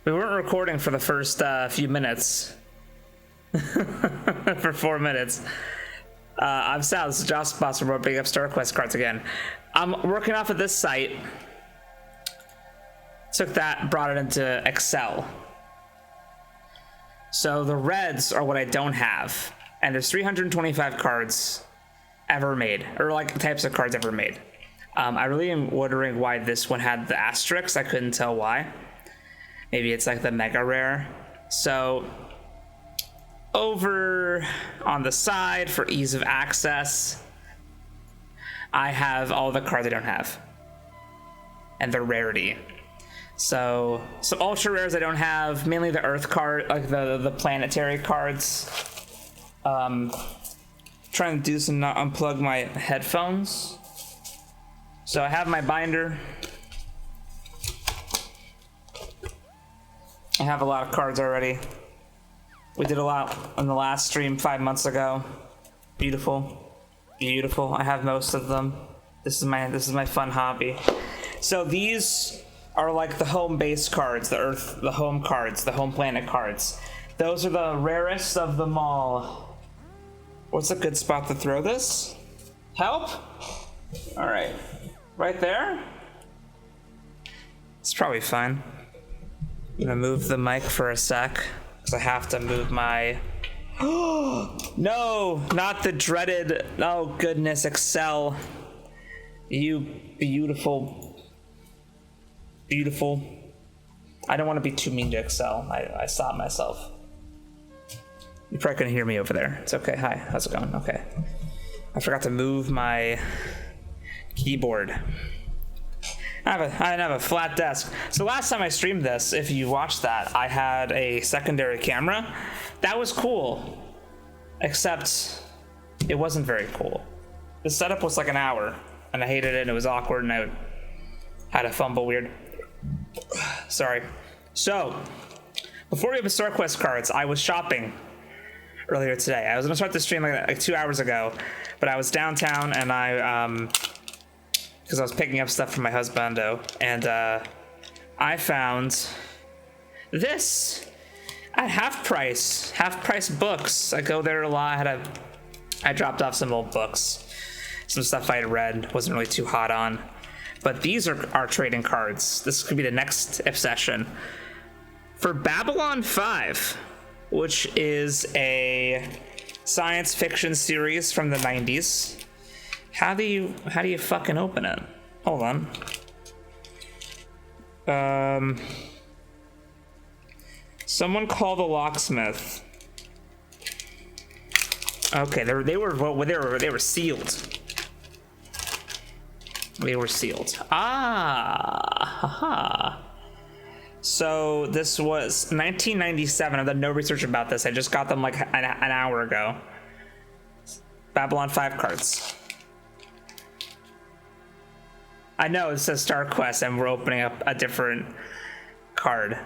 We weren't recording for the first few minutes. For 4 minutes. I'm Sal, this is Jawesome Possum. We're opening up Star Quest cards again. I'm working off of this site. Took that, brought it into Excel. So the reds are what I don't have. And there's 325 cards ever made, or like types of cards ever made. I really am wondering why this one had the asterisks. I couldn't tell why. Maybe it's like the mega rare. So over on the side for ease of access, I have all the cards I don't have and their rarity. So some ultra rares I don't have, mainly the earth card, like the planetary cards. Trying to do some, not unplug my headphones. So I have my binder. I have a lot of cards already. We did a lot on the last stream 5 months ago. Beautiful, beautiful. I have most of them. This is my fun hobby. So these are like the home base cards, the home cards, the home planet cards. Those are the rarest of them all. What's a good spot to throw this? Help? All right, right there. It's probably fine. I'm gonna move the mic for a sec because I have to move my. No, not the dreaded. Oh goodness, Excel. You beautiful. Beautiful. I don't want to be too mean to Excel. I stopped myself. You probably couldn't hear me over there. It's okay. Hi, how's it going? Okay. I forgot to move my keyboard. I have a flat desk. So last time I streamed this, if you watched that, I had a secondary camera. That was cool. Except it wasn't very cool. The setup was like an hour, and I hated it, and it was awkward, and I had to fumble weird. Sorry. So, before we have the Star Quest cards, I was shopping earlier today. I was gonna start the stream like 2 hours ago, but I was downtown and because I was picking up stuff from my husbando, and I found this at half price books. I go there a lot. I dropped off some old books, some stuff I had read, wasn't really too hot on. But these are our trading cards. This could be the next obsession. For Babylon 5, which is a science fiction series from the 90s. How do you fucking open it? Hold on. Someone call the locksmith. Okay, they were sealed. They were sealed. Haha. So this was 1997. I've done no research about this. I just got them like an hour ago. Babylon 5 cards. I know it says Star Quest and we're opening up a different card.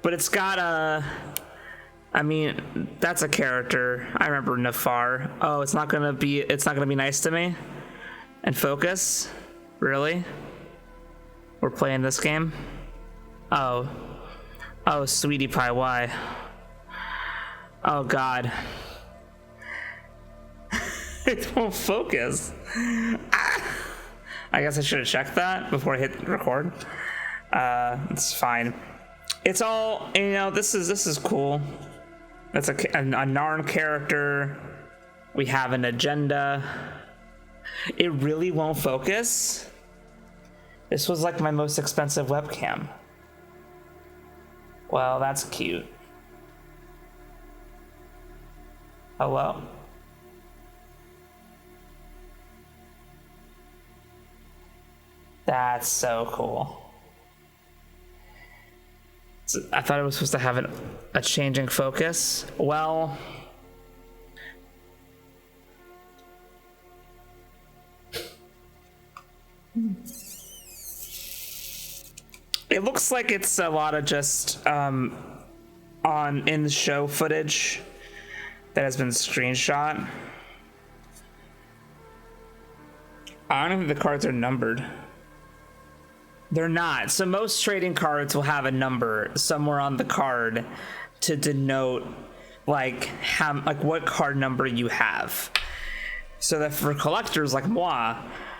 But it's got I mean, that's a character. I remember Nafar. Oh, it's not gonna be nice to me? And focus? Really? We're playing this game? Oh, sweetie pie, why? Oh God. It won't focus. I guess I should have checked that before I hit record. It's fine. It's all, this is cool. That's a Narn character. We have an agenda. It really won't focus. This was like my most expensive webcam. Well, that's cute. Hello? That's so cool. I thought it was supposed to have a changing focus. Well, it looks like it's a lot of just in the show footage that has been screenshot. I don't know if the cards are numbered. They're not. So most trading cards will have a number somewhere on the card to denote like what card number you have. So that for collectors like moi,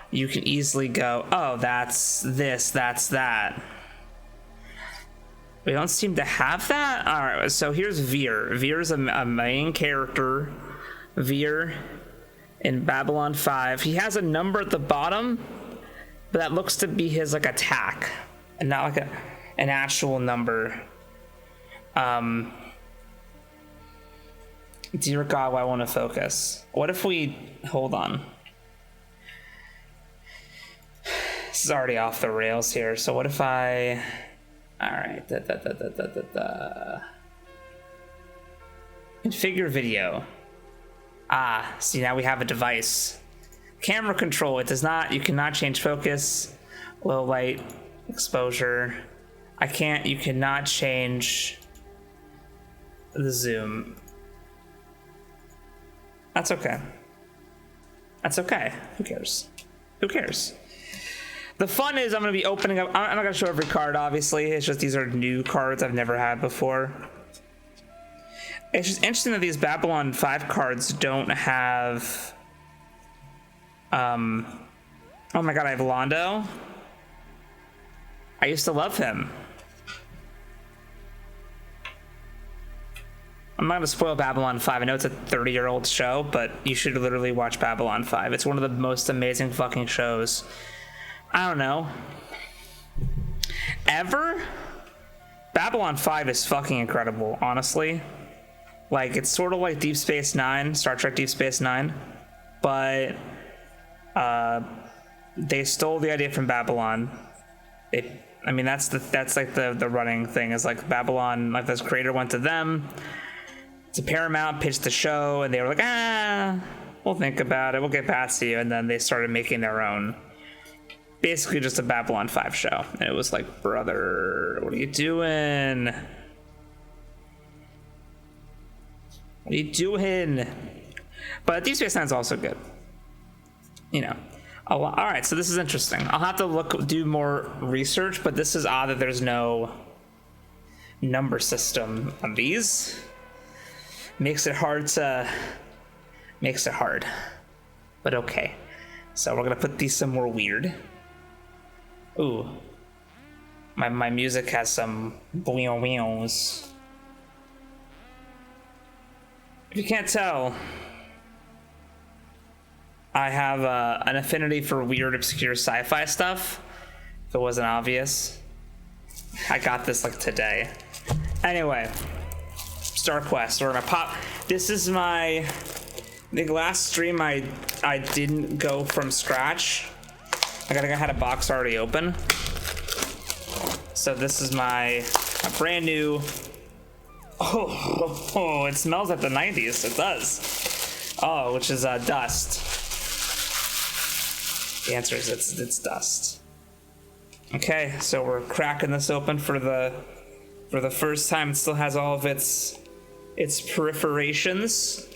you can easily go, oh, that's this, that's that. We don't seem to have that. All right, so here's Veer. Veer's a main character. Veer in Babylon 5. He has a number at the bottom, but that looks to be his like attack and not like an actual number. Dear God, why won't it focus? What if we hold on? This is already off the rails here. So what if I? All right. Configure video. Ah, see now we have a device. Camera control, it does not, you cannot change focus, low light, exposure. You cannot change the zoom. That's okay. That's okay. Who cares? Who cares? The fun is I'm going to be opening up, I'm not going to show every card, obviously. It's just these are new cards I've never had before. It's just interesting that these Babylon 5 cards don't have... oh my god, I have Londo. I used to love him. I'm not gonna spoil Babylon 5. I know it's a 30-year-old show, but you should literally watch Babylon 5. It's one of the most amazing fucking shows. I don't know. Ever? Babylon 5 is fucking incredible, honestly. Like, it's sort of like Deep Space Nine, Star Trek Deep Space Nine, but they stole the idea from Babylon. I mean, that's like the running thing is like Babylon, like this creator went to them, to Paramount, pitched the show, and they were like, we'll think about it, we'll get past you, and then they started making their own, basically just a Babylon 5 show, and it was like, brother, what are you doing? What are you doing? But Deep Space Nine is also good. You know. All right, so this is interesting. I'll have to do more research, but this is odd that there's no number system on these. Makes it hard. But okay. So we're gonna put these somewhere weird. Ooh. My music has some wheels. If you can't tell, I have an affinity for weird, obscure sci-fi stuff. If it wasn't obvious, I got this like today. Anyway, Star Quest. Or my pop. This is my. The last stream I didn't go from scratch. I had a box already open. So this is my brand new. Oh, it smells like the 90s. It does. Oh, which is dust. The answer is it's dust. Okay, so we're cracking this open for the first time. It still has all of its perforations.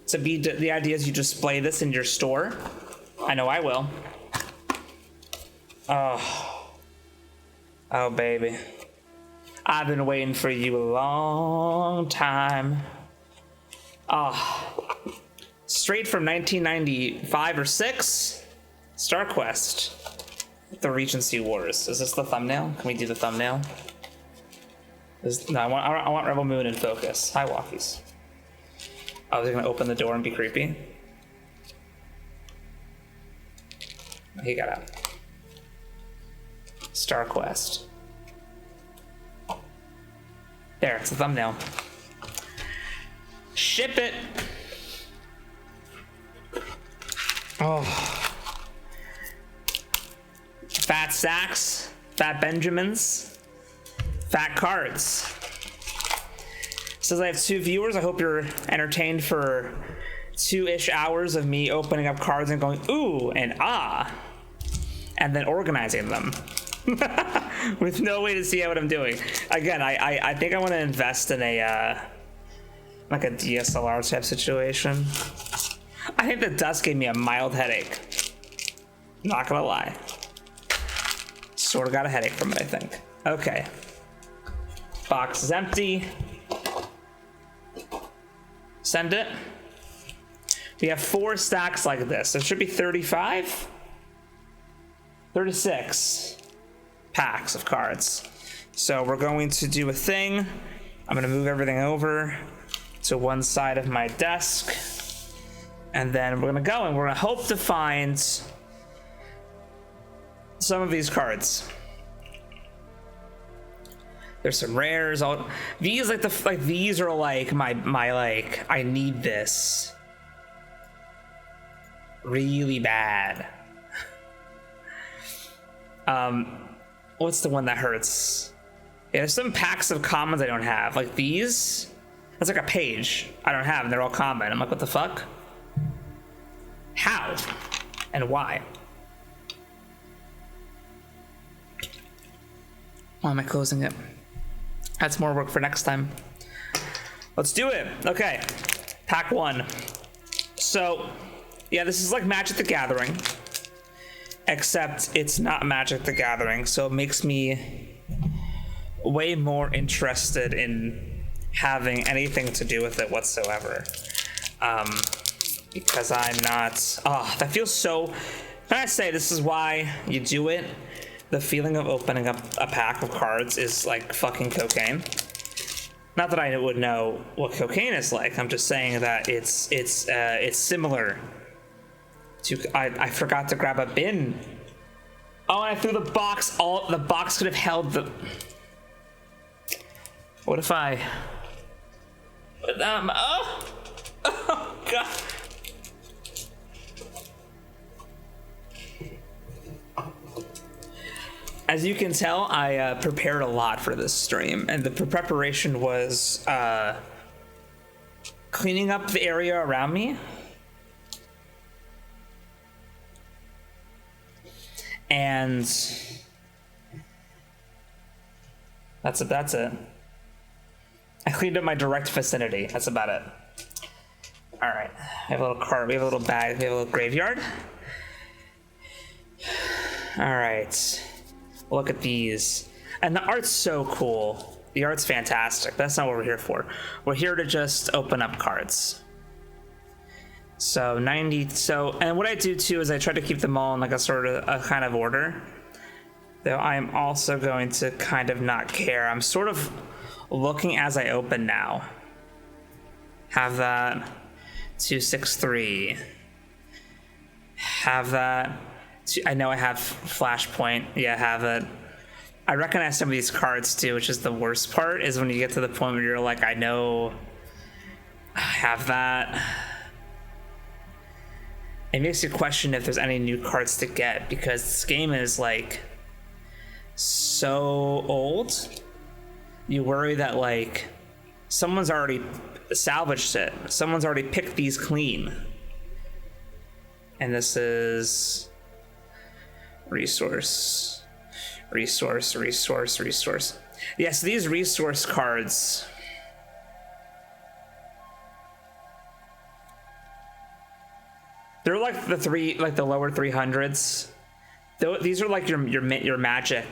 To be the idea is you display this in your store. I know I will. Oh baby. I've been waiting for you a long time. Straight from 1995 or 6, Star Quest, the Regency Wars. Is this the thumbnail? Can we do the thumbnail? No, I want Rebel Moon in focus. Hi, walkies. Oh, they're gonna open the door and be creepy. He got out. Star Quest. There, it's a thumbnail. Ship it. Oh. Fat sacks, fat Benjamins, fat cards. Says I have 2 viewers. I hope you're entertained for 2-ish hours of me opening up cards and going ooh and ah, and then organizing them. With no way to see what I'm doing. Again, I think I want to invest in a like a DSLR type situation. I think the dust gave me a mild headache. Not gonna lie. box or got a headache from it, I think. Okay. Box is empty. Send it. We have 4 stacks like this. There should be 35? 36 packs of cards. So we're going to do a thing. I'm gonna move everything over to one side of my desk. And then we're gonna go and we're gonna hope to find some of these cards. There's some rares. These these are like my like I need this really bad. What's the one that hurts? Yeah, there's some packs of commons I don't have. Like these. That's like a page I don't have, and they're all common. I'm like, what the fuck? How? And why? Why am I closing it? That's more work for next time. Let's do it. Okay. Pack 1. So, yeah, this is like Magic the Gathering. Except it's not Magic the Gathering, so it makes me way more interested in having anything to do with it whatsoever. Because I'm not... Oh, that feels so... Can I say this is why you do it? The feeling of opening up a pack of cards is like fucking cocaine. Not that I would know what cocaine is like. I'm just saying that it's similar to. I forgot to grab a bin. Oh, and I threw the box. The box could have held the. What if I? Oh god. As you can tell, I prepared a lot for this stream, and the preparation was cleaning up the area around me, and that's it. I cleaned up my direct vicinity. That's about it. All right, we have a little cart, we have a little bag, we have a little graveyard. All right. Look at these. And the art's so cool. The art's fantastic. That's not what we're here for. We're here to just open up cards. So 90. And what I do too is I try to keep them all in like a sort of a kind of order. Though I'm also going to kind of not care. I'm sort of looking as I open now. Have that 263. Have that. I know I have Flashpoint. Yeah, have it. I recognize some of these cards too, which is the worst part, is when you get to the point where you're like, I know I have that. It makes you question if there's any new cards to get, because this game is like so old. You worry that like someone's already salvaged it. Someone's already picked these clean. And this is resource. Yeah, so these resource cards, they're like the lower 300s. These are like your magic,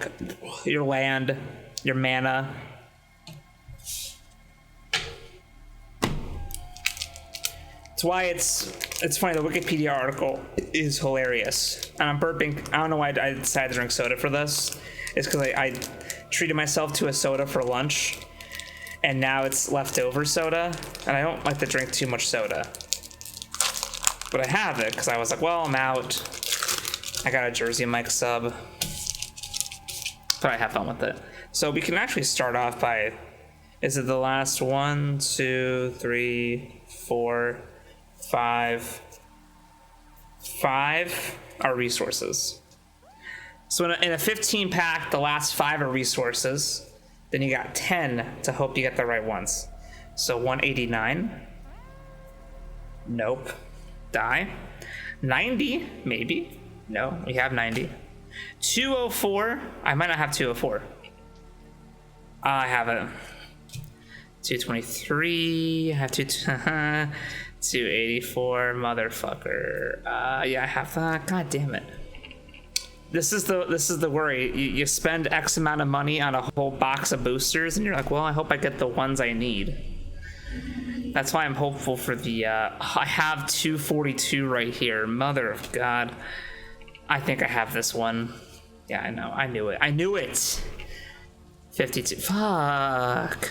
your land, your mana. That's why it's funny. The Wikipedia article is hilarious, and I'm burping. I don't know why I decided to drink soda for this. It's because I treated myself to a soda for lunch, and now it's leftover soda, and I don't like to drink too much soda. But I have it because I was like, well, I'm out. I got a Jersey Mike sub, but I have fun with it. So we can actually start off by, is it the last 1, 2, 3, 4, 5 are resources. So in a 15 pack, the last 5 are resources. Then you got 10 to hope you get the right ones. So 189. Nope. Die. 90, maybe. No, we have 90. 204. I might not have 204. I have it. 223. I have 284. Motherfucker. Yeah, I have that. God damn it. this is the worry. You spend X amount of money on a whole box of boosters, and you're like, well, I hope I get the ones I need. That's why I'm hopeful for the. I have 242 right here. Mother of God, I think I have this one. Yeah, I know. I knew it. I knew it. 52. Fuck.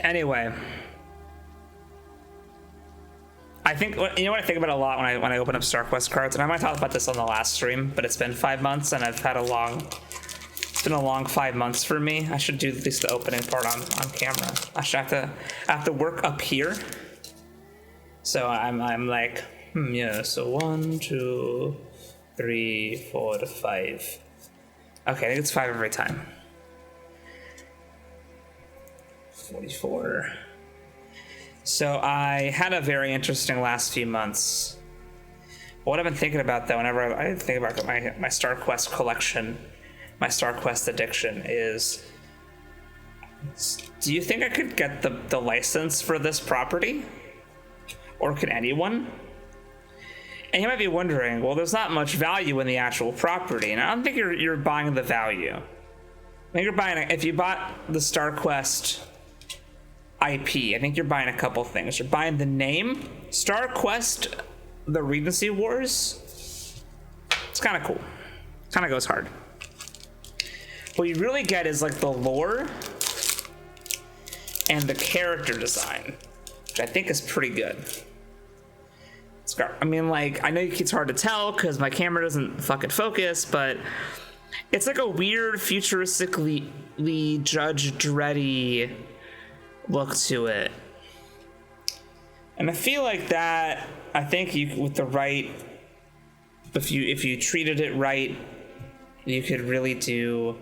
Anyway. I think, you know what I think about a lot when I open up StarQuest cards, and I might talk about this on the last stream, but it's been 5 months and it's been a long 5 months for me. I should do at least the opening part on camera. I have to work up here. So I'm like, yeah, so 1, 2, 3, 4, 5. Okay, I think it's 5 every time. 44. So I had a very interesting last few months. What I've been thinking about, though, whenever I think about my StarQuest collection, my StarQuest addiction, is, do you think I could get the license for this property? Or can anyone? And you might be wondering, well, there's not much value in the actual property, and I don't think you're buying the value. I think you're buying, if you bought the StarQuest IP, I think you're buying a couple things. You're buying the name, StarQuest, the Regency Wars. It's kind of cool. Kind of goes hard. What you really get is like the lore and the character design, which I think is pretty good. I mean, like, I know it's hard to tell because my camera doesn't fucking focus, but it's like a weird futuristically Judge Dreddy look to it. And I feel like that, I think you, with the right, if you treated it right, you could really do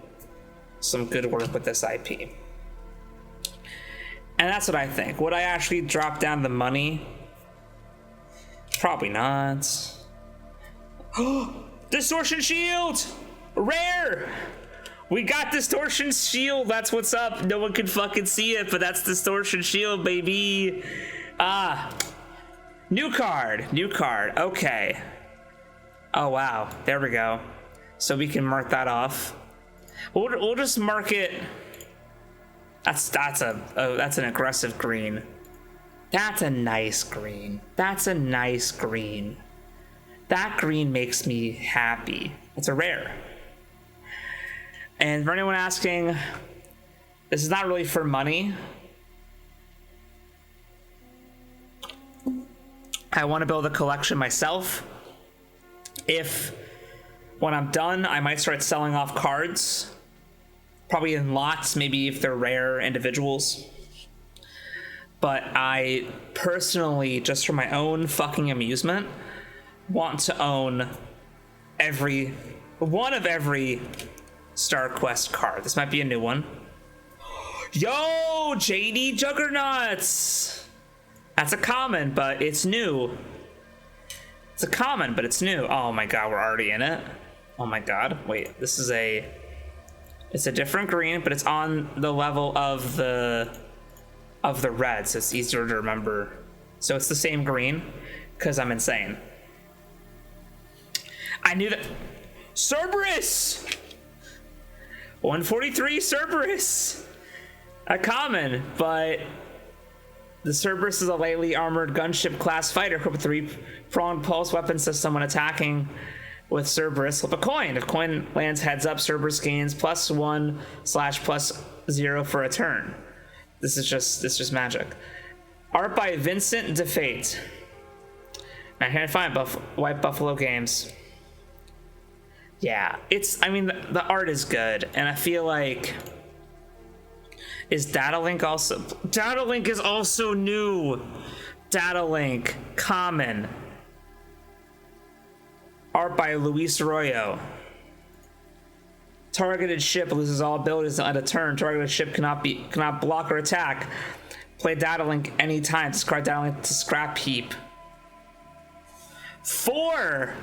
some good work with this IP. And that's what I think. Would I actually drop down the money? Probably not. Distortion Shield! Rare! We got Distortion Shield, that's what's up. No one can fucking see it, but that's Distortion Shield, baby. New card, okay. Oh wow, there we go. So we can mark that off. We'll just mark it. That's an aggressive green. That's a nice green. That green makes me happy. It's a rare. And for anyone asking, this is not really for money. I want to build a collection myself. If, when I'm done, I might start selling off cards. Probably in lots, maybe if they're rare individuals. But I personally, just for my own fucking amusement, want to own one of every StarQuest card. This might be a new one. Yo, JD Juggernauts! That's a common, but it's new. It's a common, but it's new. Oh my god, we're already in it. Oh my god. Wait, it's a different green, but it's on the level of the red, so it's easier to remember. So it's the same green, because I'm insane. I knew that. Cerberus! 143 Cerberus! A common, but the Cerberus is a lightly armored gunship class fighter equipped with 3-pronged pulse weapon system. When attacking with Cerberus, flip a coin. If coin lands heads up, Cerberus gains +1/+0 for a turn. This is just magic. Art by Vincent DeFate. I can't find White Buffalo Games. Yeah, the art is good, and I feel like, is Datalink also? Datalink is also new. Datalink, common. Art by Luis Royo. Targeted ship loses all abilities on a turn. Targeted ship cannot block or attack. Play Datalink anytime. Discard Datalink to scrap heap. 4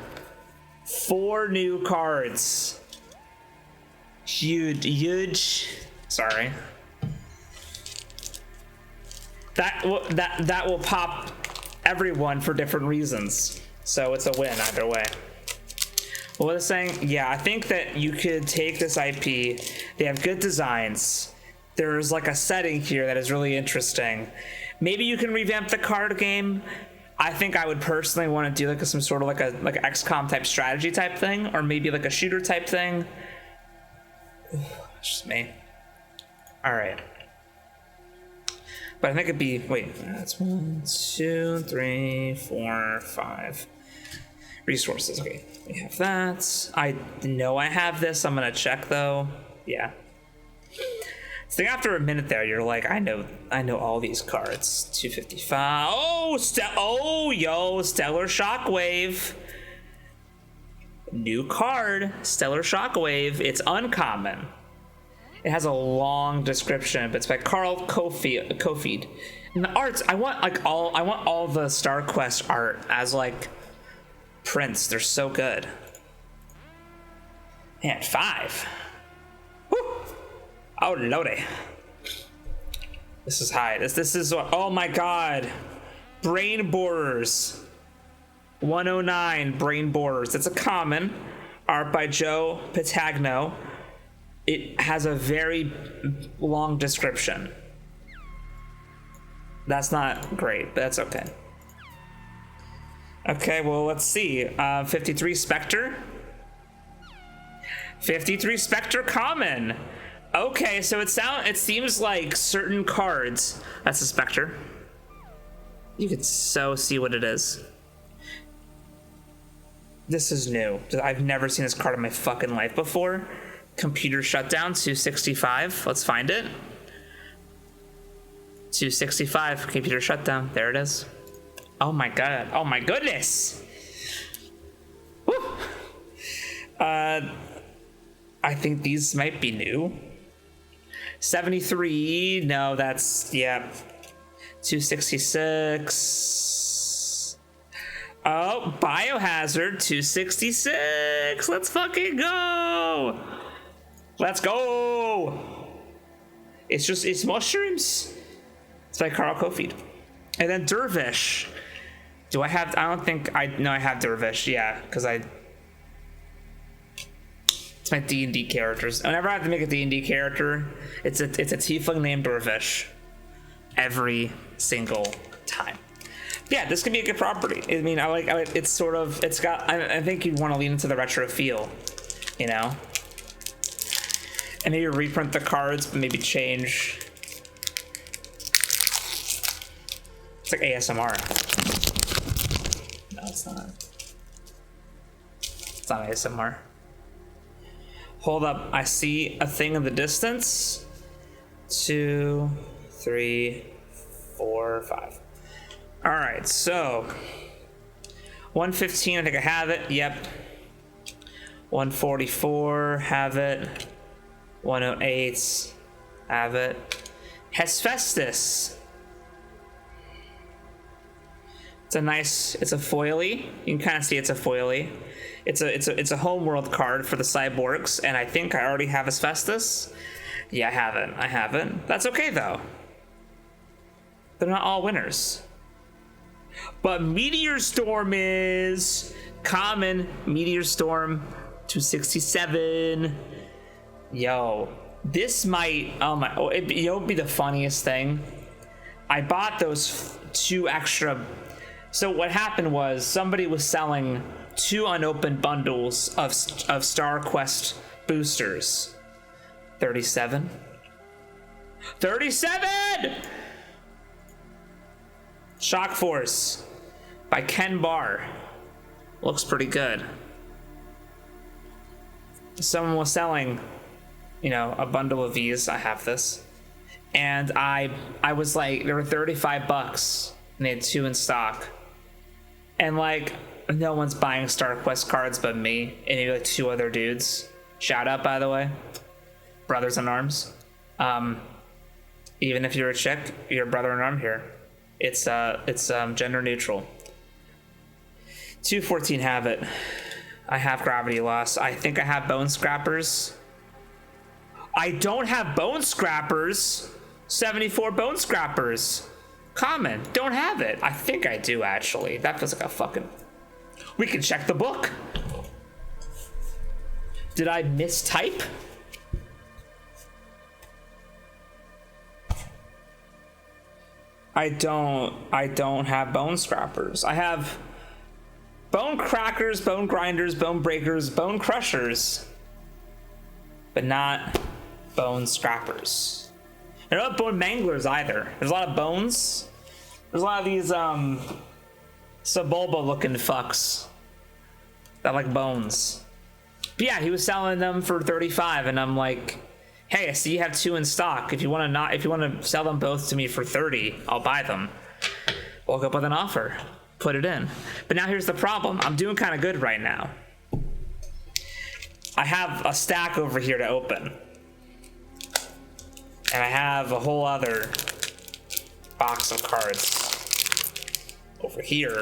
new cards. Huge. Sorry. That will pop everyone for different reasons. So it's a win either way. What was I saying? Yeah, I think that you could take this IP. They have good designs. There's like a setting here that is really interesting. Maybe you can revamp the card game. I think I would personally want to do like some sort of like an XCOM type strategy type thing, or maybe like a shooter type thing. It's just me. All right. But I think it'd be, wait, that's 1, 2, 3, 4, 5. Resources, okay. We have that. I know I have this. I'm gonna check though. Yeah. So after a minute there, you're like, I know all these cards. 255. Oh, yo, Stellar Shockwave. New card, Stellar Shockwave. It's uncommon. It has a long description, but it's by Carl Kofied. And the arts, I want all the Star Quest art as like prints. They're so good. Man, 5. Woo! Oh lordy. This is high. This is what, oh my god. Brain Borers. 109 Brain Borers. It's a common. Art by Joe Patagno. It has a very long description. That's not great, but that's okay. Okay, well, let's see. 53 Spectre. 53 Spectre common. Okay, so it seems like certain cards. That's a Spectre. You can so see what it is. This is new. I've never seen this card in my fucking life before. Computer shutdown, 265. Let's find it. 265, computer shutdown. There it is. Oh my god. Oh my goodness. Woo. I think these might be new. 73. No, that's, yeah. 266. Oh, Biohazard, 266. Let's fucking go. Let's go! It's mushrooms. It's by Carl Kofied. And then Dervish. I have Dervish, yeah, because it's my D&D characters. Whenever I have to make a D&D character, it's a tiefling named Dervish. Every single time. Yeah, this could be a good property. I mean, I think you'd want to lean into the retro feel, you know? And maybe reprint the cards, but maybe change. It's like ASMR. No, it's not. It's not ASMR. Hold up, I see a thing in the distance. 2, 3, 4, 5. All right, so 115, I think I have it. Yep. 144, have it. 108, have it. Hephaestus. It's a foily. You can kind of see it's a foily. It's a Homeworld card for the cyborgs, and I think I already have Hephaestus. Yeah, I haven't. That's okay though. They're not all winners. But Meteor Storm is common. Meteor Storm 267. Yo, this might, it would be the funniest thing. I bought those 2 extra. So what happened was somebody was selling 2 unopened bundles of Star Quest boosters. 37. 37! Shock Force by Ken Barr. Looks pretty good. Someone was selling, a bundle of these. I have this, and I was like, there were $35 and they had 2 in stock, and like no one's buying Star Quest cards but me and maybe like 2 other dudes. Shout out, by the way, brothers in arms. Even if you're a chick, you're a brother in arm here. It's gender neutral. 214, have it. I have Gravity Loss. I think I have Bone Scrappers. I don't have Bone Scrappers. 74 Bone Scrappers. Common. Don't have it. I think I do, actually. That feels like a fucking... We can check the book. Did I mistype? I don't have bone scrappers. I have bone crackers, bone grinders, bone breakers, bone crushers, but not bone scrappers. I don't have bone manglers either. There's a lot of bones. There's a lot of these Sebulba looking fucks that like bones. But yeah, he was selling them for 35, and I'm like, hey, I see you have 2 in stock. If you want to sell them both to me for 30, I'll buy them. Woke up with an offer, put it in. But now here's the problem. I'm doing kind of good right now. I have a stack over here to open, and I have a whole other box of cards over here,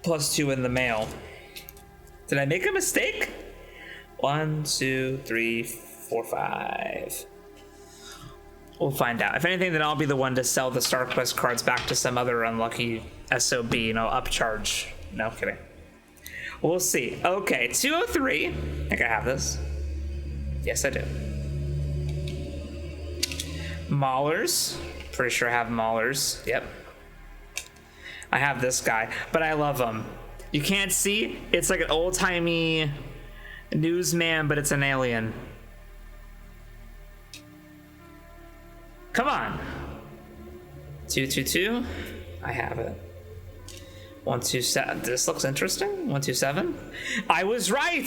plus 2 in the mail. Did I make a mistake? 1, 2, 3, 4, 5. We'll find out. If anything, then I'll be the one to sell the StarQuest cards back to some other unlucky SOB, upcharge. No, kidding. We'll see. Okay, 203. I think I have this. Yes, I do. Maulers. Pretty sure I have Maulers. Yep. I have this guy, but I love him. You can't see? It's like an old-timey newsman, but it's an alien. Come on. 222. I have it. 127. This looks interesting. 127. I was right.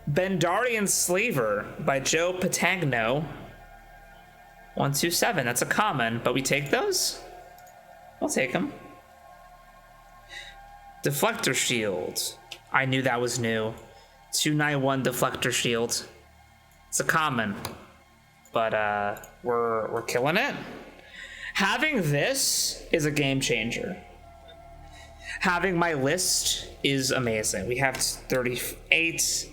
Bendarian Slaver by Joe Patagno. 127. That's a common, but we take those? I'll take them. Deflector Shield. I knew that was new. 291 Deflector Shield. It's a common, but we're killing it. Having this is a game changer. Having my list is amazing. We have 38,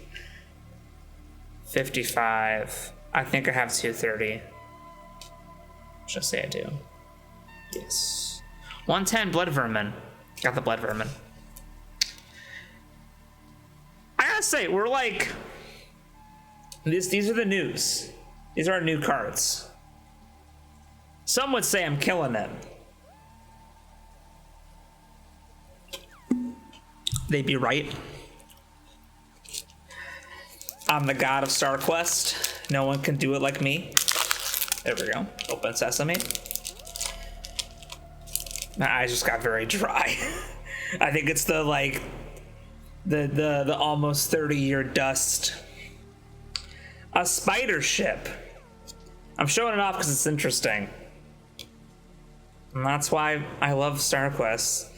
55. I think I have 230. Just say I do. Yes. 110 Blood Vermin. Got the Blood Vermin. I gotta say, we're like, these are the news. These are our new cards. Some would say I'm killing it. They'd be right. I'm the god of StarQuest. No one can do it like me. There we go. Open sesame. My eyes just got very dry. I think it's the the almost 30-year dust. A spider ship. I'm showing it off because it's interesting. And that's why I love StarQuest.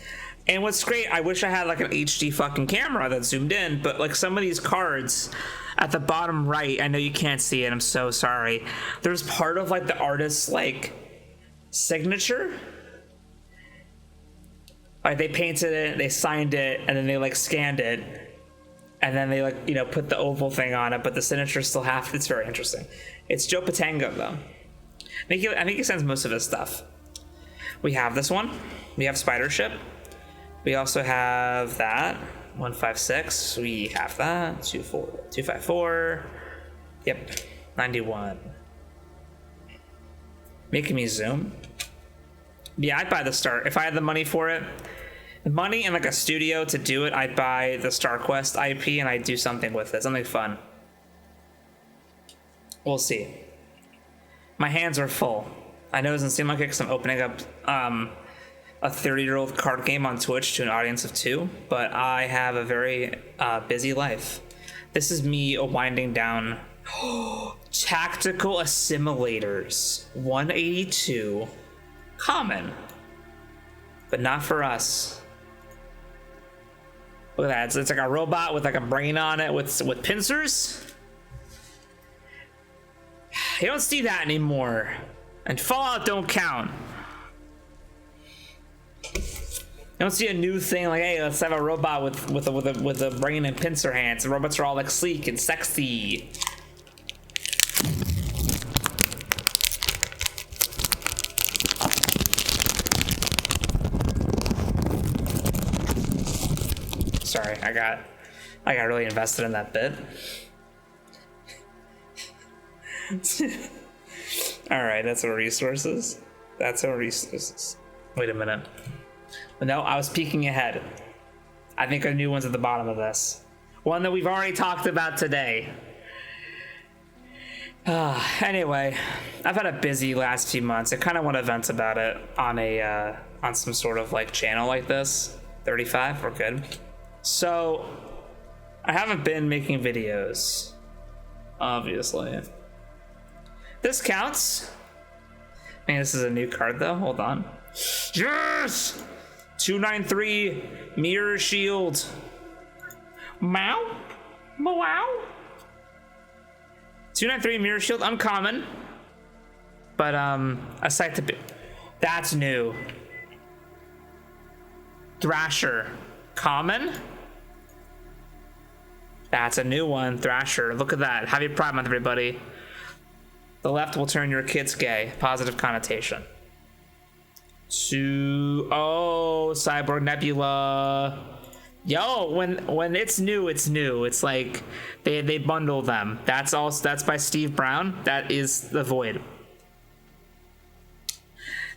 And what's great, I wish I had like an HD fucking camera that zoomed in, but like some of these cards at the bottom right, I know you can't see it, I'm so sorry. There's part of like the artist's like signature. Like they painted it, they signed it, and then they like scanned it, and then they like, put the oval thing on it, but the signature's still half. It's very interesting. It's Joe Patango though. I think he sends most of his stuff. We have this one. We have Spider Ship. We also have that 156. We have that 254. Yep, 91. Making me zoom. Yeah, I'd buy the Star if I had the money for it. Money and like a studio to do it. I'd buy the StarQuest IP and I'd do something with it, something fun. We'll see. My hands are full. I know it doesn't seem like it because I'm opening up a 30-year-old card game on Twitch to an audience of 2, but I have a very busy life. This is me winding down. Tactical Assimilators 182 common, but not for us. Look at that. It's like a robot with like a brain on it with pincers. You don't see that anymore. And Fallout don't count. You don't see a new thing like, hey, let's have a robot with a brain and pincer hands. The robots are all like sleek and sexy. Sorry, I got I got really invested in that bit. All right, that's our resources. That's our resources. Wait a minute. No, I was peeking ahead. I think a new one's at the bottom of this. One that we've already talked about today. Anyway, I've had a busy last few months. I kind of want to vent about it on a on some sort of like channel like this. 35, we're good. So, I haven't been making videos, obviously. This counts. Man, this is a new card though. Hold on. Yes! 293 Mirror Shield. Meow? Meow? 293 Mirror Shield, uncommon. But, a sight to be. That's new. Thrasher, common. That's a new one, Thrasher. Look at that. Happy Pride Month, everybody. The left will turn your kids gay. Positive connotation. Oh, Cyborg Nebula. Yo, when it's new, it's new. It's like they bundle them. That's by Steve Brown. That is the Void.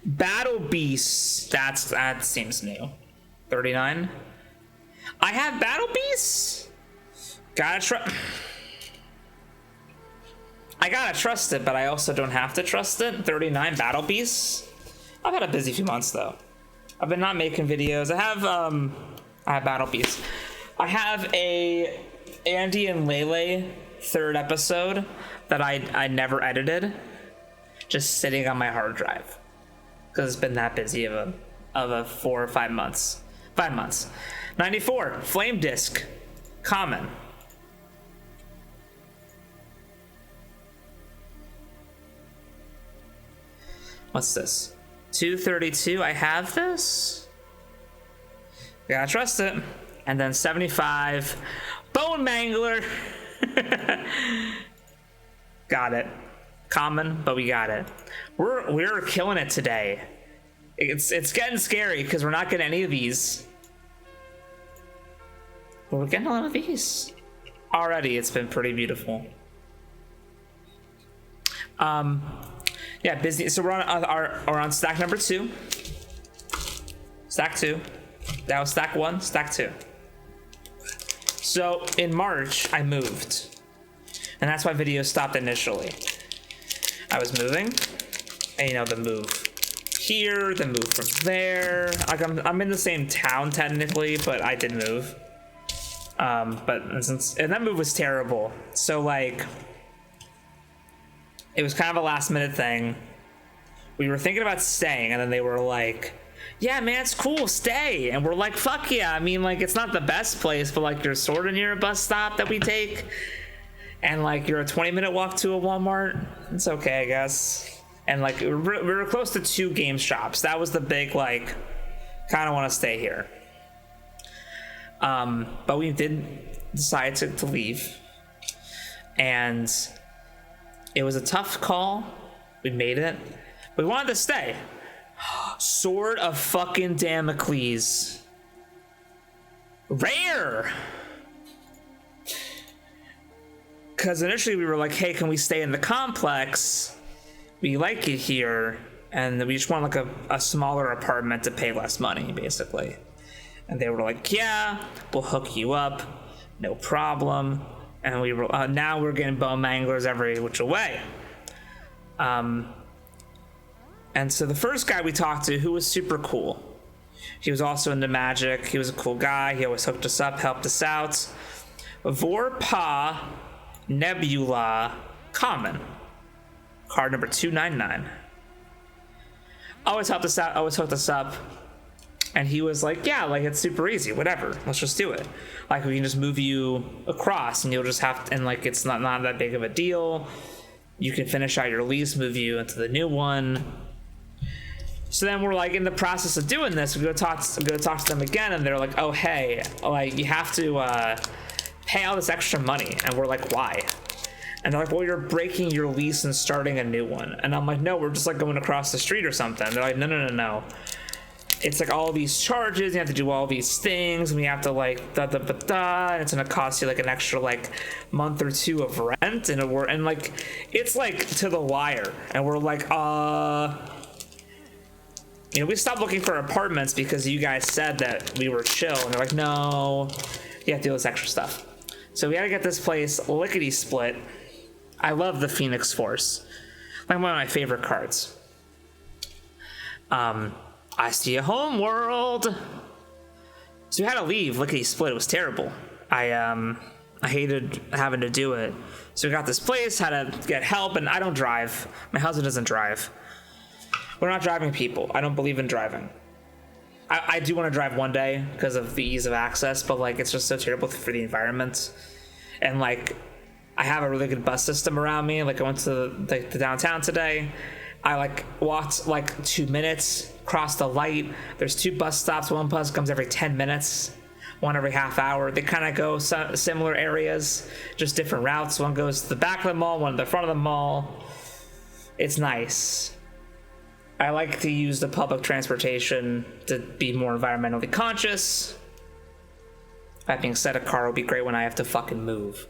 Battle Beasts. That seems new. 39. I have Battle Beasts. I gotta trust it, but I also don't have to trust it. 39 Battle Beasts. I've had a busy few months though. I've been not making videos. I have Battle Beasts. I have a Andy and Lele 3rd episode that I never edited, just sitting on my hard drive because it's been that busy of a 4 or 5 months. 5 months. 94 Flame Disc, common. What's this? 232. I have this. I gotta trust it. And then 75 Bone Mangler. Got it. Common, but we got it. We're killing it today. It's getting scary because we're not getting any of these. But we're getting a lot of these. Already, it's been pretty beautiful. Yeah, busy. So we're on stack number 2. Stack 2. That was stack 1, stack 2. So in March, I moved. And that's why videos stopped initially. I was moving. And you know, the move here, the move from there. Like I'm in the same town technically, but I did move. And that move was terrible. So like, it was kind of a last minute thing. We were thinking about staying, and then they were like, yeah, man, it's cool, stay. And we're like, fuck yeah. I mean, like, it's not the best place, but like, you're sort of near a bus stop that we take. And like, you're a 20-minute walk to a Walmart. It's okay, I guess. And like, we were close to 2 game shops. That was the big, like, kind of want to stay here. But we did decide to leave. And it was a tough call. We made it. We wanted to stay. Sword of fucking Damocles. Rare! Because initially we were like, hey, can we stay in the complex? We like it here. And we just want like a smaller apartment to pay less money, basically. And they were like, yeah, we'll hook you up. No problem. And we were now we're getting bone manglers every which way. And so the first guy we talked to, who was super cool, he was also into magic. He was a cool guy. He always hooked us up, helped us out. Vorpa Nebula, common. Card number 299. Always helped us out. Always hooked us up. And he was like, yeah, like, it's super easy, whatever, let's just do it. Like, we can just move you across and you'll just have to, and like, it's not that big of a deal. You can finish out your lease, move you into the new one. So then we're like in the process of doing this, we go talk to them again, and they're like, oh, hey, like, you have to pay all this extra money. And we're like, why? And they're like, well, you're breaking your lease and starting a new one. And I'm like, no, we're just like going across the street or something. They're like, no. it's like all these charges, you have to do all these things, and we have to like and it's gonna cost you like an extra like month or two of rent, and like it's like to the wire, and we're like you know, we stopped looking for apartments because you guys said that we were chill, and they're like, no, you have to do this extra stuff. So we gotta get this place lickety split. I love the Phoenix Force, like one of my favorite cards. I see a Homeworld. So we had to leave lickety split. It was terrible. I hated having to do it. So we got this place, had to get help, and I don't drive. My husband doesn't drive. We're not driving people. I don't believe in driving. I do want to drive one day because of the ease of access, but like it's just so terrible for the environment. And like I have a really good bus system around me. Like I went to the downtown today. I like walked like 2 minutes, crossed the light. There's 2 bus stops. One bus comes every 10 minutes, one every half hour. They kind of go similar areas, just different routes. One goes to the back of the mall, one to the front of the mall. It's nice. I like to use the public transportation to be more environmentally conscious. That being said, a car would be great when I have to fucking move.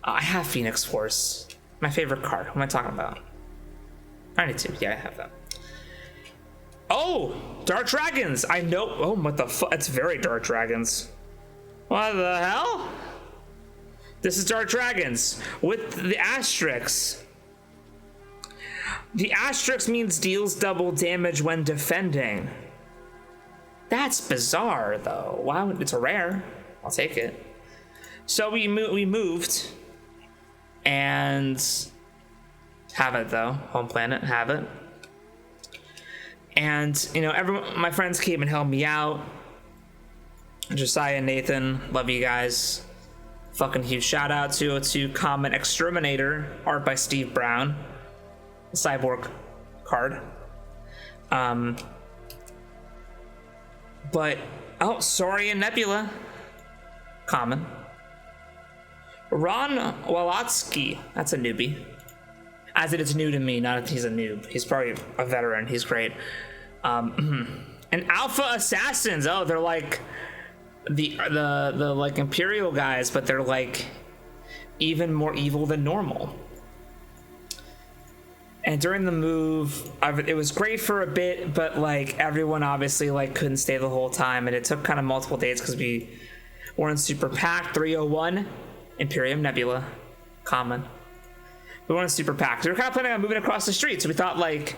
I have Phoenix Force, my favorite card. What am I talking about? I need to. Yeah, I have that. Oh, Dark Dragons. I know. Oh, what the fuck? It's very Dark Dragons. What the hell? This is Dark Dragons with the asterisk. The asterisk means deals double damage when defending. That's bizarre, though. Wow, it's a rare. I'll take it. So we moved, and have it though. Home planet, have it. And you know, my friends came and helped me out. Josiah and Nathan, love you guys. Fucking huge shout out to Common Exterminator, art by Steve Brown, the cyborg card. But Saurian Nebula, common. Ron Walotsky, that's a newbie. As it is new to me, not that he's a noob. He's probably a veteran. He's great. And Alpha Assassins. Oh, they're like the like Imperial guys, but they're like even more evil than normal. And during the move, it was great for a bit, but like everyone obviously like couldn't stay the whole time, and it took kind of multiple days because we were in Super Pack 301, Imperium Nebula, common. We went in Super Pack. We were kind of planning on moving across the street, so we thought like,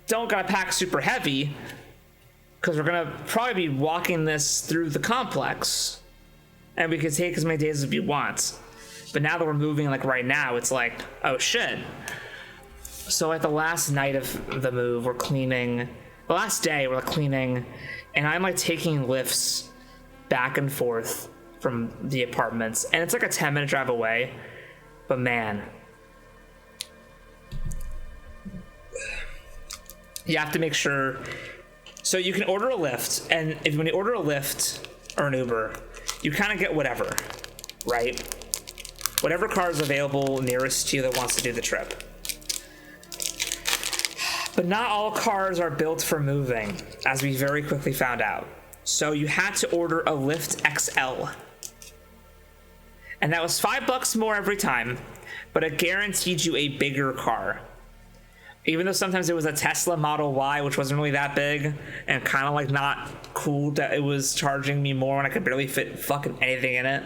don't gotta pack super heavy, because we're gonna probably be walking this through the complex, and we could take as many days as we want. But now that we're moving like right now, it's like, oh shit. So at the last night of the move, we're cleaning. The last day, we're like cleaning, and I'm like taking lifts back and forth from the apartments, and it's like a 10-minute drive away. But man, you have to make sure. So you can order a Lyft, and when you order a Lyft or an Uber, you kind of get whatever, right? Whatever car is available nearest to you that wants to do the trip. But not all cars are built for moving, as we very quickly found out. So you had to order a Lyft XL. And that was $5 more every time, but it guaranteed you a bigger car. Even though sometimes it was a Tesla Model Y, which wasn't really that big, and kind of like not cool that it was charging me more when I could barely fit fucking anything in it.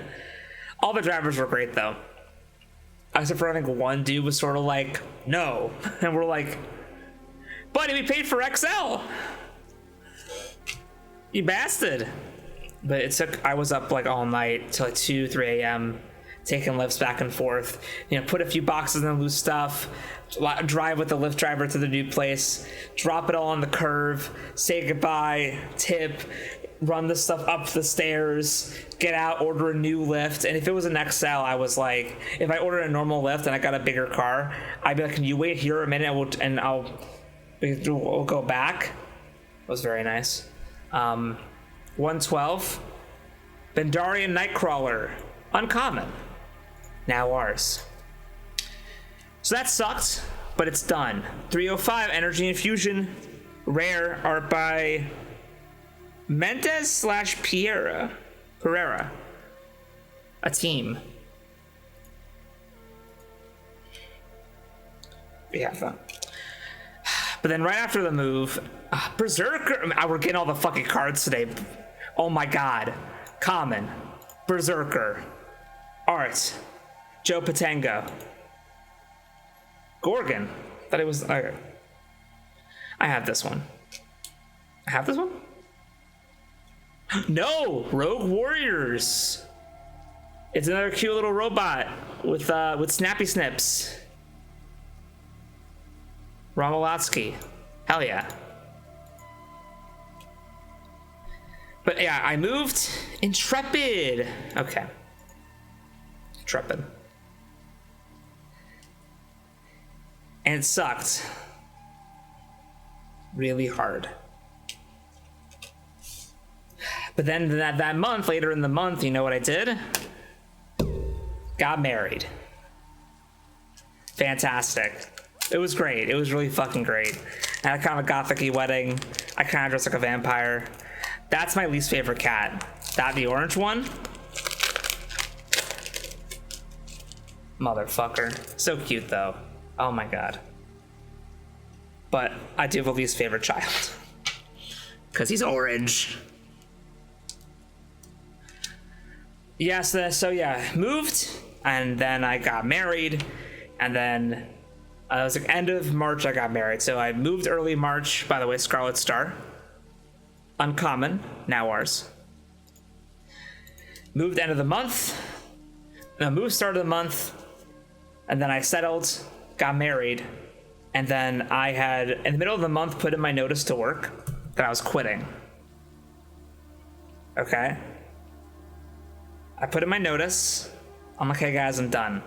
All the drivers were great though. Except for I think one dude was sort of like, no. And we're like, buddy, we paid for XL. You bastard. But I was up like all night till like 2, 3 a.m. taking lifts back and forth. You know, put a few boxes in the loose stuff, drive with the Lyft driver to the new place, drop it all on the curve, say goodbye, tip, run the stuff up the stairs, get out, order a new Lyft. And if it was an XL, I was like, if I ordered a normal Lyft and I got a bigger car, I'd be like, can you wait here a minute we'll go back. It was very nice. 112, Bendarian Nightcrawler, uncommon, now ours. So that sucked, but it's done. 305, Energy Infusion, Rare art by Mendez slash Pereira. A team. Yeah, fun. But then right after the move, Berserker. We're getting all the fucking cards today. Oh my god. Common. Berserker. Art. Joe Patango. Gorgon. Thought it was. I have this one. I have this one? No! Rogue Warriors. It's another cute little robot with snappy snips. Romolotsky. Hell yeah. But yeah, I moved. Intrepid. Okay. Intrepid. And it sucked. Really hard. But then that month, later in the month, you know what I did? Got married. Fantastic. It was great. It was really fucking great. I had kind of a gothic-y wedding. I kind of dressed like a vampire. That's my least favorite cat. That, the orange one. Motherfucker. So cute, though. Oh my god. But I do have a least favorite child. Because he's orange. Yes, so yeah, moved. And then I got married. And then it was like end of March I got married. So I moved early March. By the way, Scarlet Star. Uncommon. Now ours. Moved end of the month. No, moved start of the month. And then I settled. Got married. And then I had, in the middle of the month, put in my notice to work that I was quitting. Okay? I put in my notice. I'm like, hey guys, I'm done.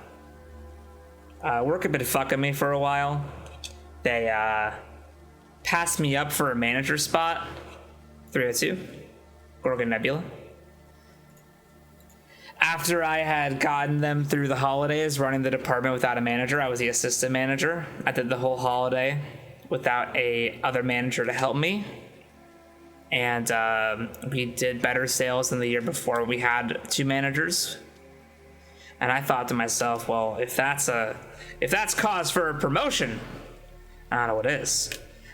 Work had been fucking me for a while. They passed me up for a manager spot. 302. Gorgon Nebula. After I had gotten them through the holidays running the department without a manager, I was the assistant manager. I did the whole holiday without a other manager to help me. And we did better sales than the year before. We had 2 managers. And I thought to myself, well, if that's cause for a promotion, I don't know what is.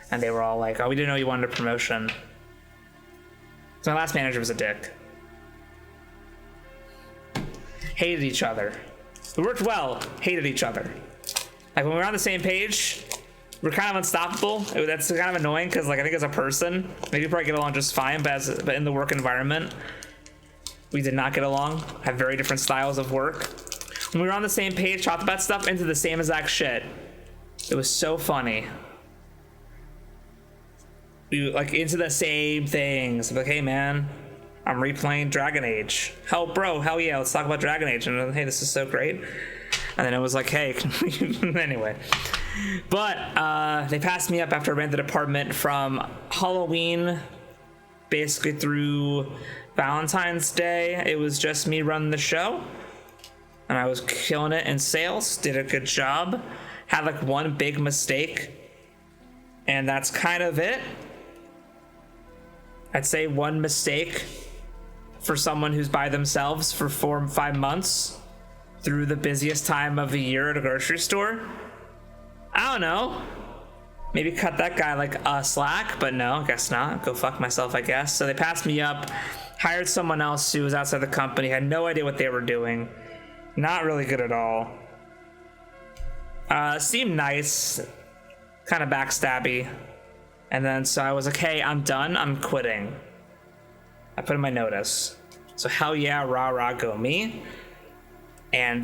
And they were all like, oh, we didn't know you wanted a promotion. So my last manager was a dick. Hated each other. We worked well, hated each other. Like when we were on the same page, we're kind of unstoppable. That's kind of annoying because like I think as a person, maybe we probably get along just fine, but in the work environment, we did not get along. Have very different styles of work. When we were on the same page, talked about stuff into the same exact shit. It was so funny. We like into the same things. Like, hey man, I'm replaying Dragon Age. Hell, bro, hell yeah, let's talk about Dragon Age. And then, hey, this is so great. And then it was like, hey, anyway. But they passed me up after I ran the department from Halloween basically through Valentine's Day. It was just me running the show. And I was killing it in sales. Did a good job. Had like one big mistake. And that's kind of it. I'd say one mistake for someone who's by themselves for 4 or 5 months through the busiest time of the year at a grocery store. I don't know. Maybe cut that guy like a slack, but no, I guess not. Go fuck myself, I guess. So they passed me up, hired someone else who was outside the company, had no idea what they were doing. Not really good at all. Seemed nice, kind of backstabby. And then so I was like, hey, I'm done, I'm quitting. I put in my notice. So hell yeah, rah rah, go me. And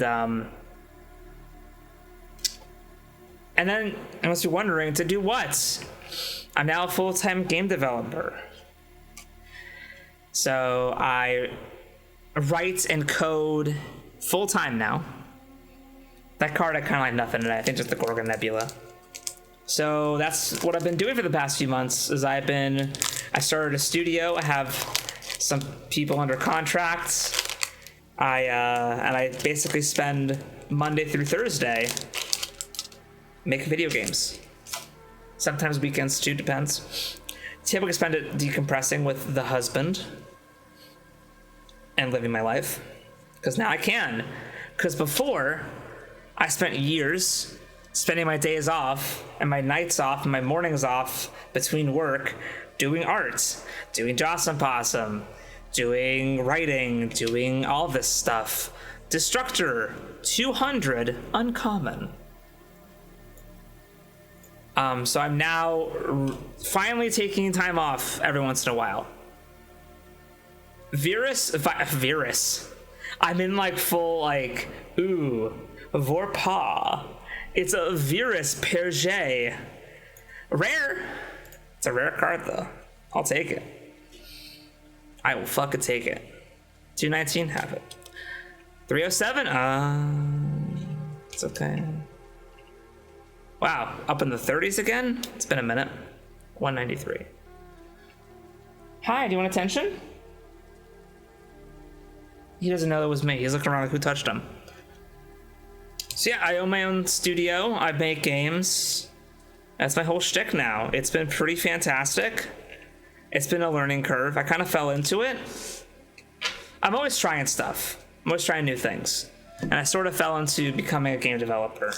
then I must be wondering, to do what? I'm now a full-time game developer. So I write and code full-time now. That card I kind of like nothing today. I think just the Gorgon Nebula. So that's what I've been doing for the past few months. Is I started a studio. I have some people under contracts. I basically spend Monday through Thursday making video games. Sometimes weekends too, depends. Typically spend it decompressing with the husband and living my life. Because now I can. Because before, I spent years spending my days off and my nights off and my mornings off between work doing art, doing Jawesome Possum, doing writing, doing all this stuff. Destructor 200 uncommon. So I'm now finally taking time off every once in a while. Virus. I'm in like full like, ooh, Vorpa. It's a Virus Perget. Rare. It's a rare card though. I'll take it. I will fucking take it. 219, have it. 307, it's okay. Wow, up in the 30s again? It's been a minute. 193. Hi, do you want attention? He doesn't know that was me. He's looking around like, who touched him? So yeah, I own my own studio. I make games. That's my whole shtick now. It's been pretty fantastic. It's been a learning curve. I kind of fell into it. I'm always trying stuff. I'm always trying new things. And I sort of fell into becoming a game developer.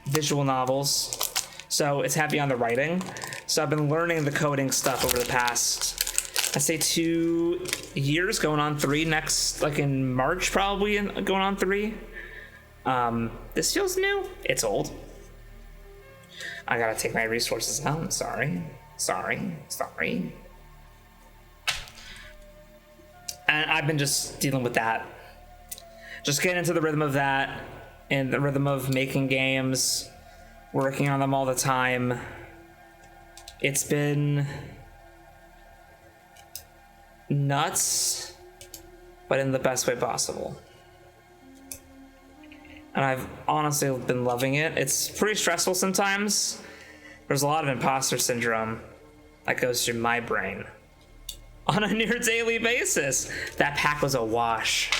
Visual novels. So it's heavy on the writing. So I've been learning the coding stuff over the past, I'd say 2 years, going on 3 next, like in March probably, going on 3. This feels new. It's old. I gotta take my resources out. Sorry. And I've been just dealing with that. Just getting into the rhythm of that and the rhythm of making games, working on them all the time. It's been nuts, but in the best way possible. And I've honestly been loving it. It's pretty stressful sometimes. There's a lot of imposter syndrome that goes through my brain on a near daily basis. That pack was a wash.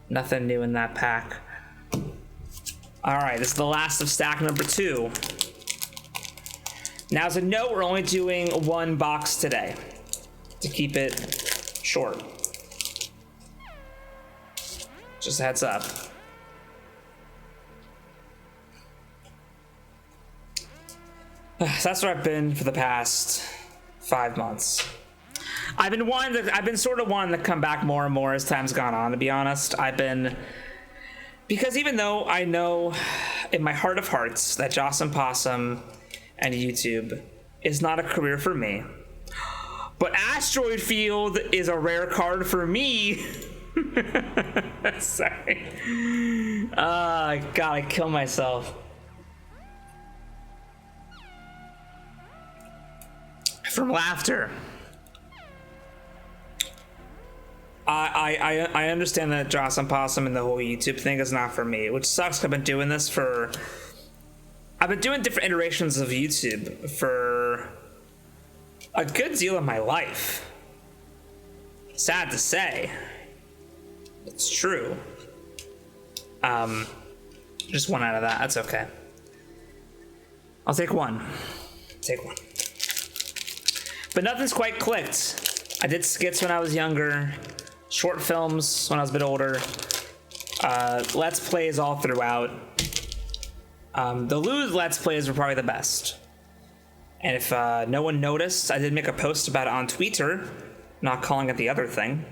Nothing new in that pack. All right, this is the last of stack number 2. Now, as a note, we're only doing 1 box today to keep it short. Just a heads up. So that's where I've been for the past 5 months. I've been sort of wanting to come back more and more as time's gone on, to be honest. Because even though I know in my heart of hearts that Jawesome Possum and YouTube is not a career for me, but Asteroid Field is a rare card for me. Sorry. God, I kill myself. From laughter. I understand that Jawesome Possum and the whole YouTube thing is not for me, which sucks. I've been doing different iterations of YouTube for a good deal of my life. Sad to say. It's true. Just 1 out of that. That's okay. I'll take 1. Take 1. But nothing's quite clicked. I did skits when I was younger, short films when I was a bit older, Let's Plays all throughout. The Lewd Let's Plays were probably the best. And if no one noticed, I did make a post about it on Twitter, not calling it the other thing.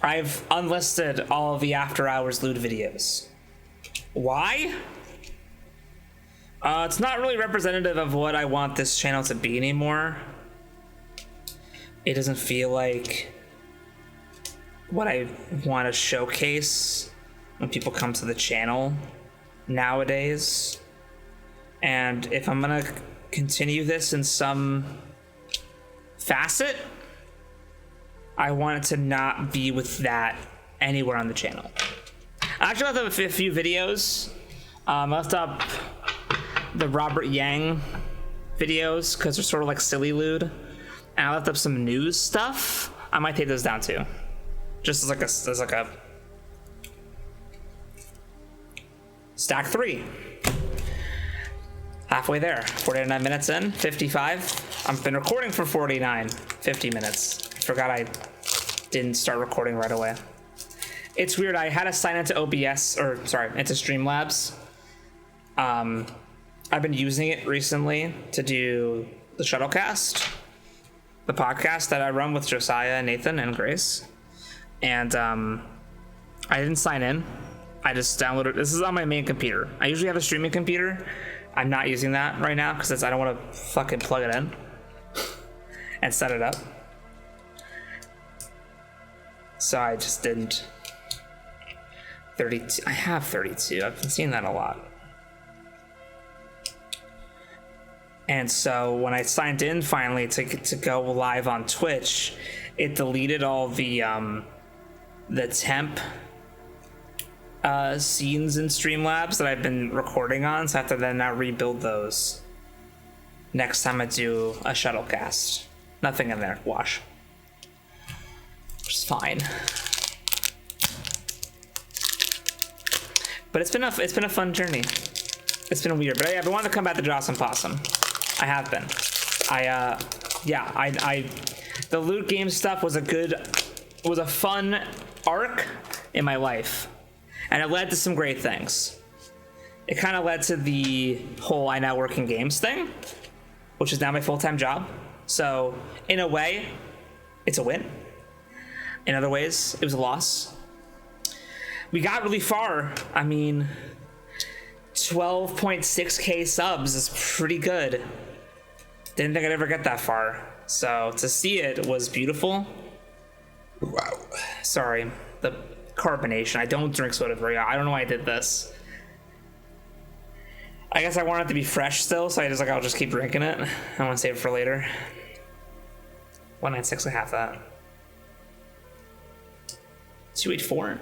I've unlisted all of the After Hours Lewd videos. Why? It's not really representative of what I want this channel to be anymore. It doesn't feel like what I want to showcase when people come to the channel nowadays. And if I'm gonna continue this in some facet, I want it to not be with that anywhere on the channel. I actually left up a few videos. I left up the Robert Yang videos because they're sort of like silly lewd, and I left up some news stuff. I might take those down too, just as like a stack 3. Halfway there. 49 minutes in, 55. I've been recording for 50 minutes. Forgot I didn't start recording right away. It's weird, I had to sign into OBS, into Streamlabs. I've been using it recently to do the Shuttlecast, the podcast that I run with Josiah, Nathan, and Grace. And I didn't sign in. I just downloaded. This is on my main computer. I usually have a streaming computer. I'm not using that right now because I don't want to fucking plug it in and set it up. So I just didn't. 32. I have 32. I've been seeing that a lot. And so when I signed in finally to go live on Twitch, it deleted all the temp scenes in Streamlabs that I've been recording on, so I have to then now rebuild those next time I do a Shuttlecast. Nothing in there. Wash. Which is fine. But it's been a fun journey. It's been weird, but I've been wanting to come back to Jawesome Possum. I have been. The loot game stuff was a fun arc in my life, and it led to some great things. It kind of led to the whole I now work in games thing, which is now my full-time job. So in a way, it's a win. In other ways, it was a loss. We got really far. I mean, 12.6k subs is pretty good. Didn't think I'd ever get that far. So to see it was beautiful. Wow. Sorry, the carbonation. I don't drink soda very often. I don't know why I did this. I guess I want it to be fresh still, so I'll just keep drinking it. I want to save it for later. 196, I have that. 284.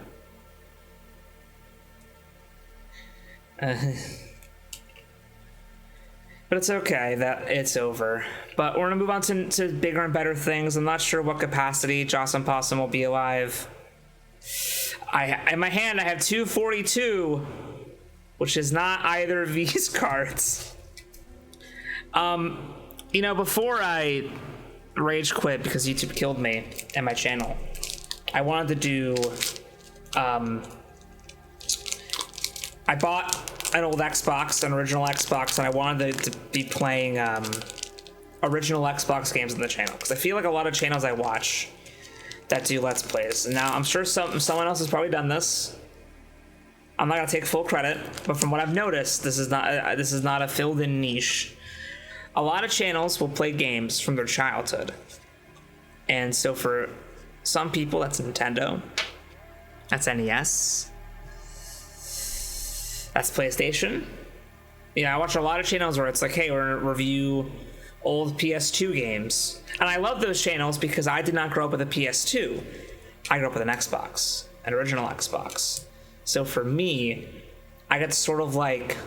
But it's okay that it's over. But we're gonna move on to bigger and better things. I'm not sure what capacity Jawesome Possum will be alive. In my hand I have 242, which is not either of these cards. Before I rage quit because YouTube killed me and my channel, I wanted to do I bought an old Xbox, an original Xbox, and I wanted to be playing original Xbox games on the channel, because I feel like a lot of channels I watch that do Let's Plays. And now I'm sure someone else has probably done this. I'm not gonna take full credit, but from what I've noticed, this is not a filled-in niche. A lot of channels will play games from their childhood, and so for some people that's Nintendo, that's NES. That's PlayStation. I watch a lot of channels where it's like, hey, we're gonna review old PS2 games. And I love those channels because I did not grow up with a PS2. I grew up with an Xbox, an original Xbox. So for me, I get to sort of like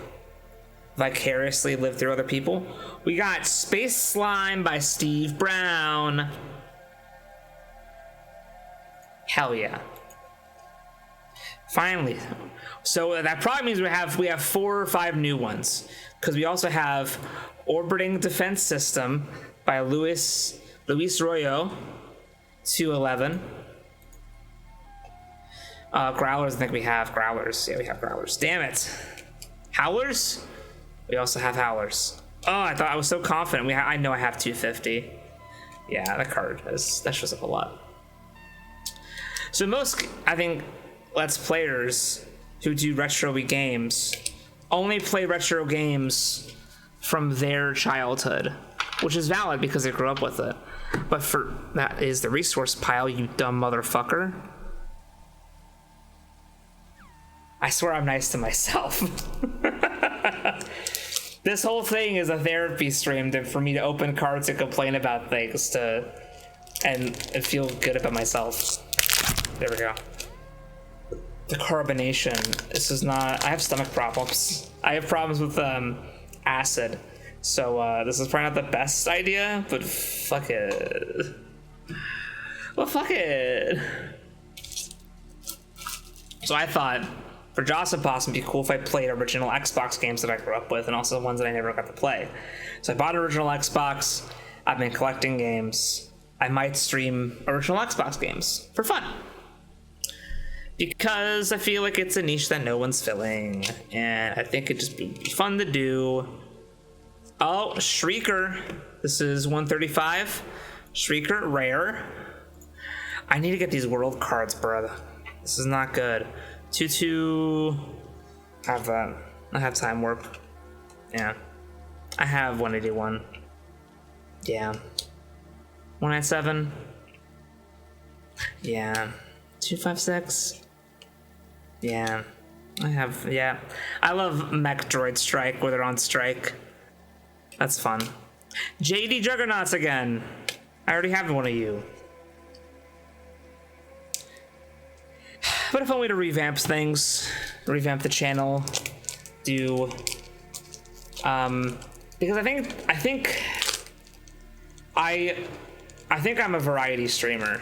vicariously live through other people. We got Space Slime by Steve Brown. Hell yeah. Finally. So that probably means we have 4 or 5 new ones, because we also have Orbiting Defense System by Luis Royo, 211. Growlers, I think we have Growlers. Yeah, we have Growlers. Damn it. Howlers? We also have Howlers. Oh, I was so confident. I know I have 250. Yeah, that card that shows up a lot. So most, I think, Let's Players who do retro games only play retro games from their childhood, which is valid because they grew up with it. But that is the resource pile, you dumb motherfucker. I swear I'm nice to myself. This whole thing is a therapy stream for me to open cards and complain about things and feel good about myself. There we go. The carbonation. This is not. I have stomach problems. I have problems with acid. So this is probably not the best idea, but fuck it. Well, fuck it. So I thought For Jawesome Possum, it'd be cool if I played original Xbox games that I grew up with, and also the ones that I never got to play. So I bought original Xbox. I've been collecting games. I might stream original Xbox games for fun, because I feel like it's a niche that no one's filling, and I think it'd just be fun to do. Oh, Shrieker. This is 135. Shrieker, rare. I need to get these world cards, bro. This is not good. 2/2. Have that. I have time warp. Yeah. I have 181. Yeah. 197. Yeah. 256. Yeah. I have, yeah. I love Mech Droid Strike where they're on strike. That's fun. JD Juggernauts again. I already have one of you. But if only to revamp things, revamp the channel, do, because I think I'm a variety streamer,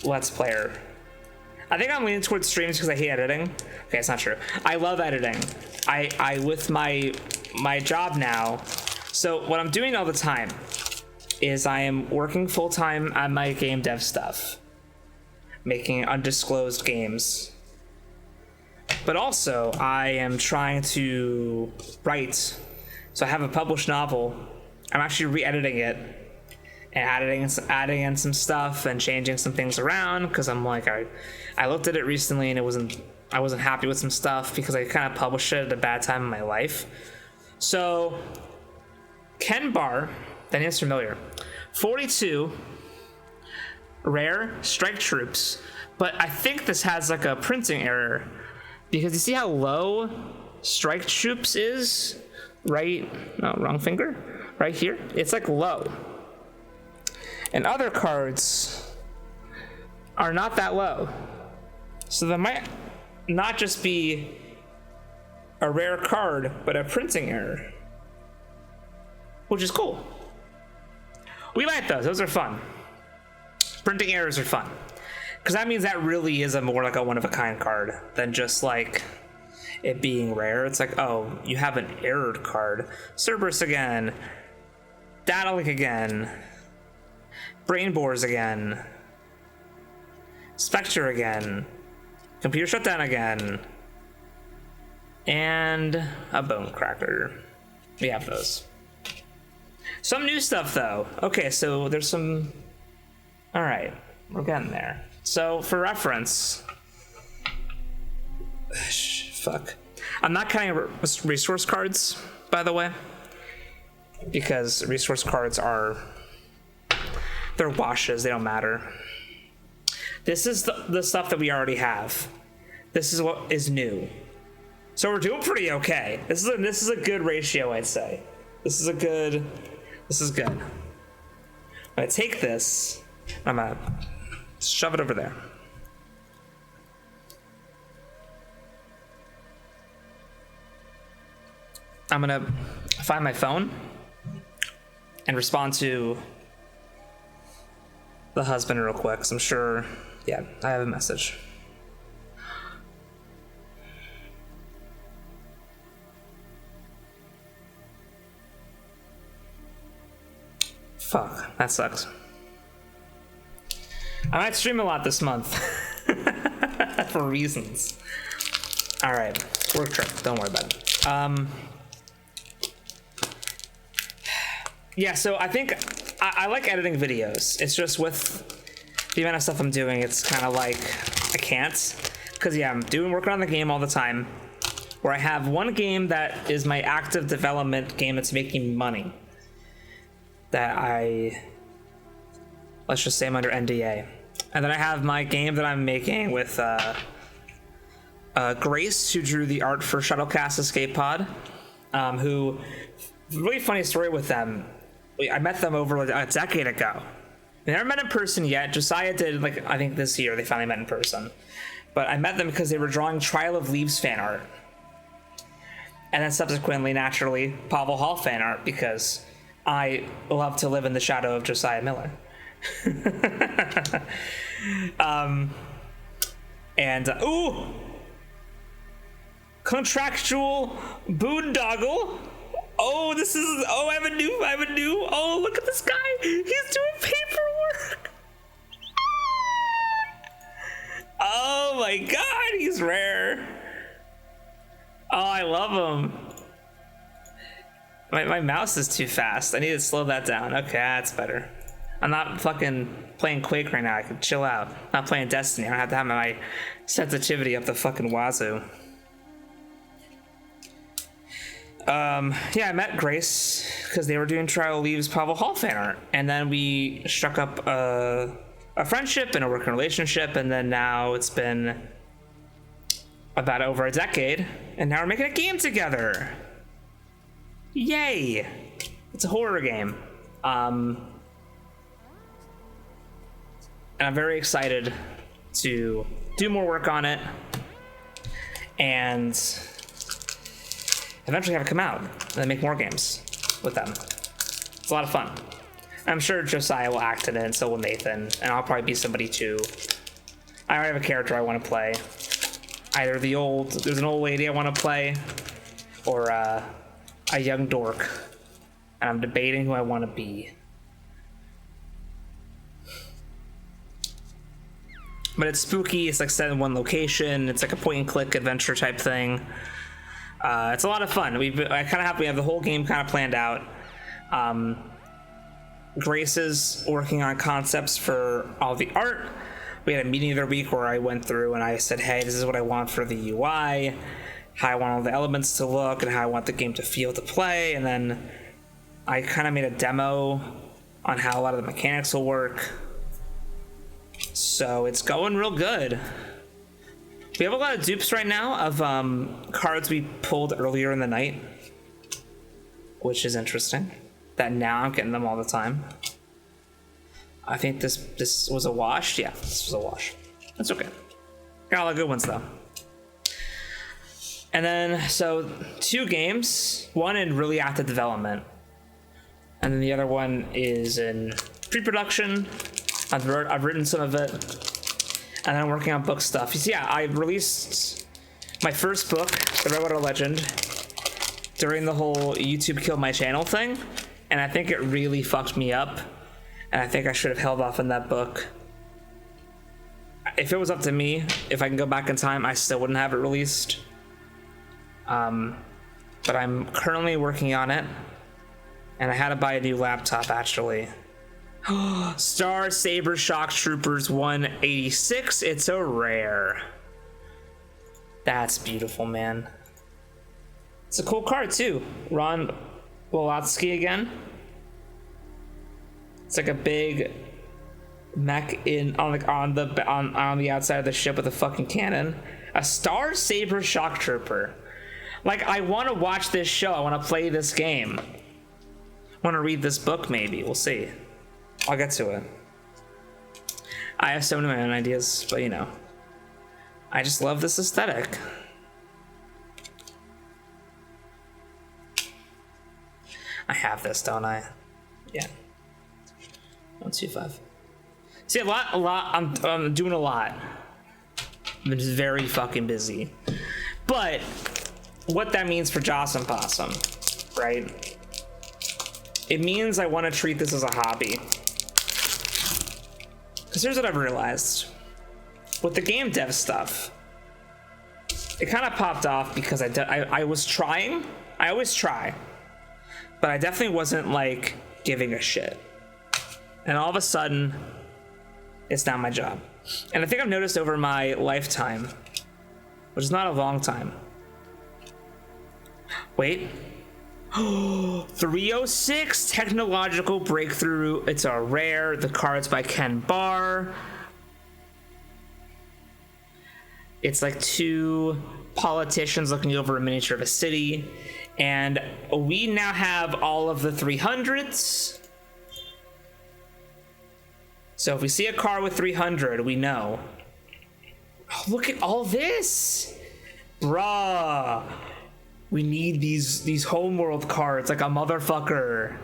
Let's Player. I think I'm leaning towards streams because I hate editing. Okay, it's not true. I love editing. I with my job now. So what I'm doing all the time is I am working full time on my game dev stuff, making undisclosed games. But also I am trying to write. So I have a published novel. I'm actually re-editing it and adding in some stuff and changing some things around, because I'm like, I looked at it recently and I wasn't happy with some stuff because I kind of published it at a bad time in my life. So Ken Barr, that name's familiar. 42 rare strike troops, but I think this has like a printing error, because you see how low strike troops is right, no, wrong finger, right here. It's like low, and other cards are not that low. So there might not just be a rare card, but a printing error, which is cool. We like those. Those are fun. Printing errors are fun, because that means that really is a more like a one-of-a-kind card than just like it being rare. It's like, oh, you have an errored card. Cerberus again. Data Link again. Brain Bores again. Spectre again. Computer Shutdown again. And a Bone Cracker. We have those. Some new stuff though. Okay, so there's some... Alright, we're getting there. So for reference... Fuck. I'm not counting resource cards, by the way, because resource cards are... They're washes, they don't matter. This is the stuff that we already have. This is what is new. So we're doing pretty okay. This is a good ratio, I'd say. This is good. I'm gonna take this, I'm gonna shove it over there. I'm gonna find my phone and respond to the husband real quick, 'cause I'm sure, yeah, I have a message. Fuck, that sucks. I might stream a lot this month for reasons. All right, work trip, don't worry about it. Yeah, so I think I like editing videos. It's just with the amount of stuff I'm doing, it's kind of like I can't, because yeah, I'm working on the game all the time, where I have one game that is my active development game that's making me money, that let's just say I'm under NDA, and then I have my game that I'm making with Grace, who drew the art for Shuttlecast Escape Pod, who, really funny story with them. I met them over a decade ago. They never met in person yet. Josiah did, like, I think this year they finally met in person. But I met them because they were drawing Trial of Leaves fan art. And then subsequently, naturally, Pavel Hall fan art, because I love to live in the shadow of Josiah Miller. Ooh! Contractual boondoggle. Oh, this is, oh, I have a new, oh, look at this guy. He's doing paperwork. Oh my God, he's rare. Oh, I love him. My mouse is too fast. I need to slow that down. Okay, that's better. I'm not fucking playing Quake right now. I can chill out. I'm not playing Destiny. I don't have to have my sensitivity up the fucking wazoo. Yeah, I met Grace because they were doing Trial Leaves Pavel Hall fan art, and then we struck up a friendship and a working relationship, and then now it's been about over a decade, and now we're making a game together. Yay! It's a horror game. And I'm very excited to do more work on it and eventually have it come out and then make more games with them. It's a lot of fun. I'm sure Josiah will act in it, and so will Nathan, and I'll probably be somebody too. I already have a character I want to play. Either there's an old lady I want to play, or a young dork, and I'm debating who I want to be. But it's spooky. It's like set in one location. It's like a point and click adventure type thing. It's a lot of fun. We have the whole game kind of planned out. Grace is working on concepts for all the art. We had a meeting the other week where I went through and I said, hey, this is what I want for the UI, how I want all the elements to look, and how I want the game to feel to play. And then I kind of made a demo on how a lot of the mechanics will work. So it's going real good. We have a lot of dupes right now of cards we pulled earlier in the night, which is interesting. That now I'm getting them all the time. I think this was a wash. Yeah, this was a wash. That's okay. Got a lot of good ones though. And then, so 2 games, one in really active development, and then the other one is in pre-production. I've written some of it, and then I'm working on book stuff. Yeah, I released my first book, The Redwater Legend, during the whole YouTube killed my channel thing, and I think it really fucked me up, and I think I should have held off on that book. If it was up to me, if I can go back in time, I still wouldn't have it released. But I'm currently working on it, and I had to buy a new laptop actually. Star Saber Shock Troopers 186. It's a rare. That's beautiful, man. It's a cool card too. Ron Wolotsky again. It's like a big mech on the outside of the ship with a fucking cannon. A Star Saber Shock Trooper. Like, I want to watch this show. I want to play this game. I want to read this book maybe. We'll see. I'll get to it. I have so many of my own ideas, but you know, I just love this aesthetic. I have this, don't I? Yeah. 125. See, a lot. I'm doing a lot. I'm just very fucking busy. But what that means for Jawesome Possum, right? It means I want to treat this as a hobby. Because here's what I've realized. With the game dev stuff, it kind of popped off because I was trying. I always try. But I definitely wasn't, like, giving a shit. And all of a sudden, it's not my job. And I think I've noticed over my lifetime, which is not a long time. Wait. 306 technological breakthrough. It's a rare. The card's by Ken Barr. It's like 2 politicians looking over a miniature of a city, and we now have all of the 300s. So if we see a card with 300, we know. Oh, look at all this, bruh. We need these Homeworld cards like a motherfucker.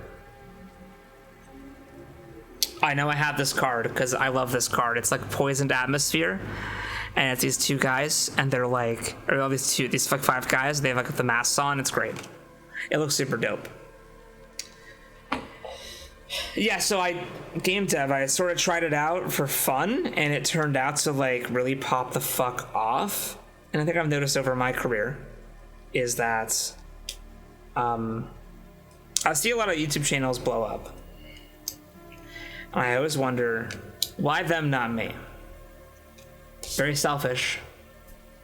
I know I have this card because I love this card. It's like Poisoned Atmosphere. and it's these two guys, and they're like, or all these like 5 guys. They have like the masks on. It's great. It looks super dope. Yeah, so game dev, I sort of tried it out for fun, and it turned out to like really pop the fuck off. And I think I've noticed over my career is that I see a lot of YouTube channels blow up. And I always wonder, why them, not me? Very selfish,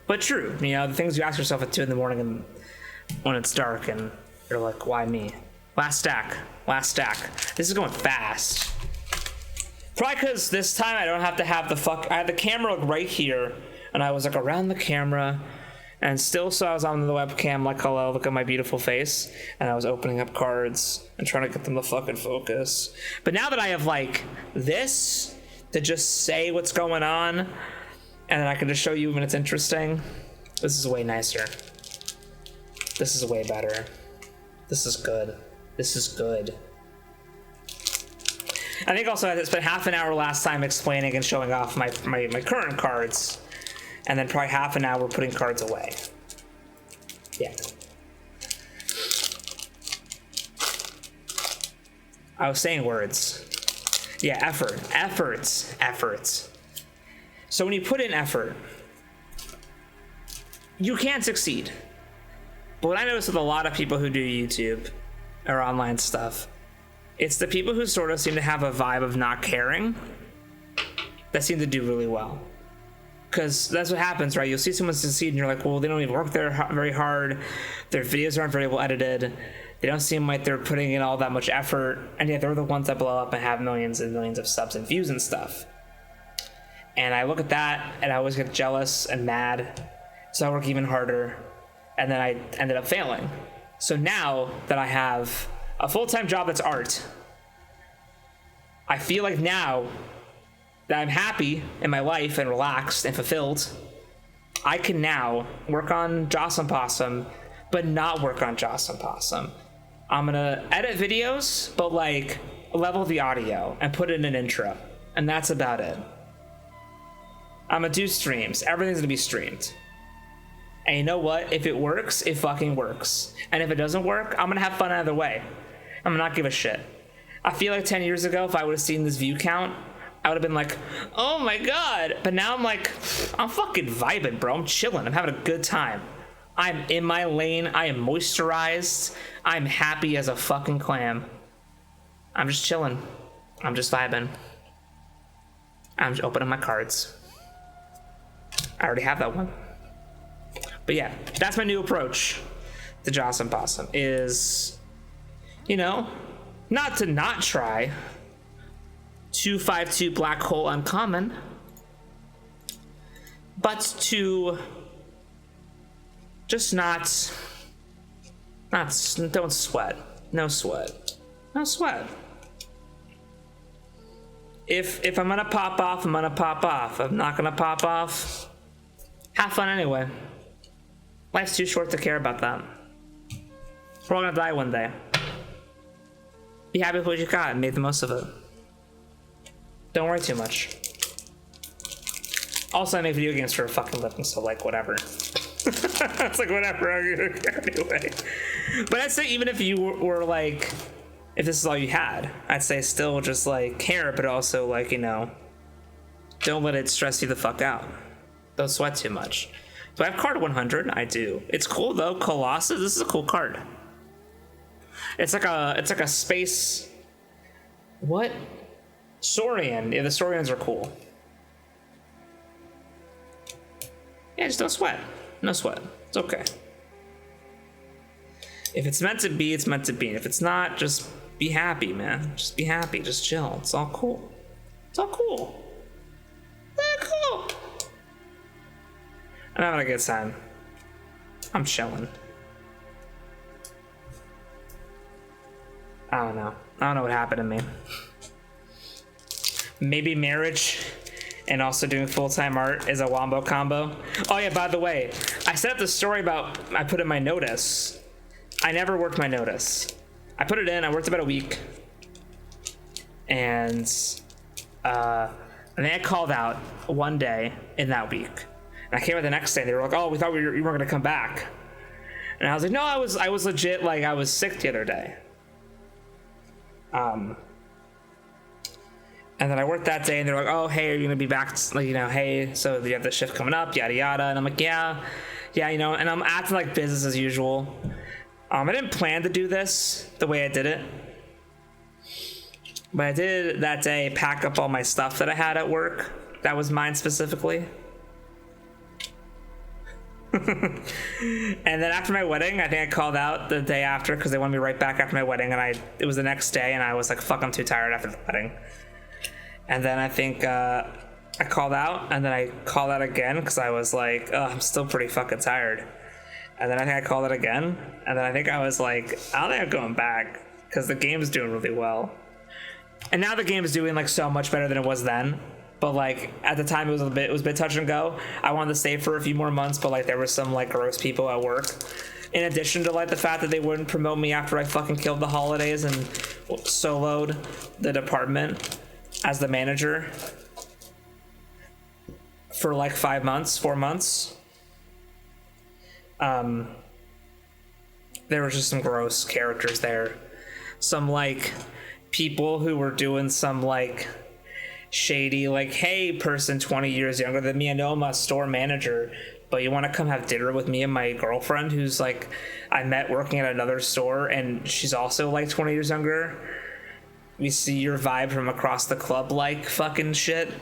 but true. You know, the things you ask yourself at 2 in the morning and when it's dark, and you're like, why me? Last stack. This is going fast. Probably because this time I don't have to have I had the camera like right here, and I was like around the camera, and still so I was on the webcam like, hello, look at my beautiful face, and I was opening up cards and trying to get them to fucking focus. But now that I have like this to just say what's going on, and then I can just show you when it's interesting, this is way nicer. This is way better. This is good. I think also I spent half an hour last time explaining and showing off my current cards, and then probably half an hour putting cards away. Yeah. I was saying words. Yeah, efforts. So when you put in effort, you can succeed. But what I notice with a lot of people who do YouTube or online stuff, it's the people who sort of seem to have a vibe of not caring that seem to do really well. Because that's what happens, right? You'll see someone succeed and you're like, well, they don't even work there very hard. Their videos aren't very well edited. They don't seem like they're putting in all that much effort. And yet they're the ones that blow up and have millions and millions of subs and views and stuff. And I look at that and I always get jealous and mad. So I work even harder. And then I ended up failing. So now that I have a full-time job that's art, I feel like now that I'm happy in my life and relaxed and fulfilled, I can now work on Jawesome Possum, but not work on Jawesome Possum. I'm gonna edit videos, but like level the audio and put in an intro, and that's about it. I'm gonna do streams. Everything's gonna be streamed. And you know what? If it works, it fucking works. And if it doesn't work, I'm gonna have fun either way. I'm gonna not give a shit. I feel like 10 years ago, if I would have seen this view count, I would have been like, oh my god. But now I'm like, I'm fucking vibing, bro. I'm chilling. I'm having a good time. I'm in my lane. I am moisturized. I'm happy as a fucking clam. I'm just chilling. I'm just vibing. I'm just opening my cards. I already have that one. But yeah, that's my new approach to Jawesome Possum is, you know, not to not try 252 Black Hole Uncommon, but to just don't sweat. No sweat. If I'm gonna pop off, I'm gonna pop off. If I'm not gonna pop off, have fun anyway. Life's too short to care about that. We're all gonna die one day. Be happy with what you got and make the most of it. Don't worry too much. Also, I make video games for a fucking living, so like whatever. It's like whatever, anyway. But I'd say even if you were like, if this is all you had, I'd say still just like care, but also like, you know, don't let it stress you the fuck out. Don't sweat too much. Do I have card 100? I do. It's cool though. Colossus. This is a cool card. It's like a space. What? Saurian. Yeah, the Saurians are cool. Yeah, just don't sweat. No sweat. It's okay. If it's meant to be, it's meant to be. If it's not, just be happy, man. Just be happy. Just chill. It's all cool. It's all cool. It's all cool. I'm having a good time. I'm chilling. I don't know what happened to me. Maybe marriage and also doing full-time art is a wombo combo. Oh yeah, by the way, I set up the story about I put in my notice. I never worked my notice. I put it in, I worked about a week. And then I called out one day in that week. And I came out the next day, and they were like, "Oh, we thought you weren't gonna come back." And I was like, "No, I was legit. Like, I was sick the other day." And then I worked that day, and they're like, "Oh, hey, are you gonna be back? Like, hey, so you have the shift coming up, yada yada." And I'm like, "Yeah, And I'm acting like business as usual. I didn't plan to do this the way I did it, but I did that day pack up all my stuff that I had at work. That was mine specifically. And then after my wedding, I think I called out the day after because they wanted me right back after my wedding, and it was the next day, and I was like, "Fuck, I'm too tired after the wedding." And then I think I called out, and then I called out again because I was like, I'm still pretty fucking tired. And then I think I called it again, and then I think I was like, I don't think I'm going back because the game's doing really well. And now the game is doing like so much better than it was then. But like at the time it was a bit touch and go. I wanted to stay for a few more months, but like there were some like gross people at work. In addition to like the fact that they wouldn't promote me after I fucking killed the holidays and soloed the department as the manager for like 4 months. There was just some gross characters there. Some like people who were doing some like shady, like, "Hey, person 20 years younger than me, I know I'm a store manager, but you want to come have dinner with me and my girlfriend who's like I met working at another store, and she's also like 20 years younger. We see your vibe from across the club," like fucking shit.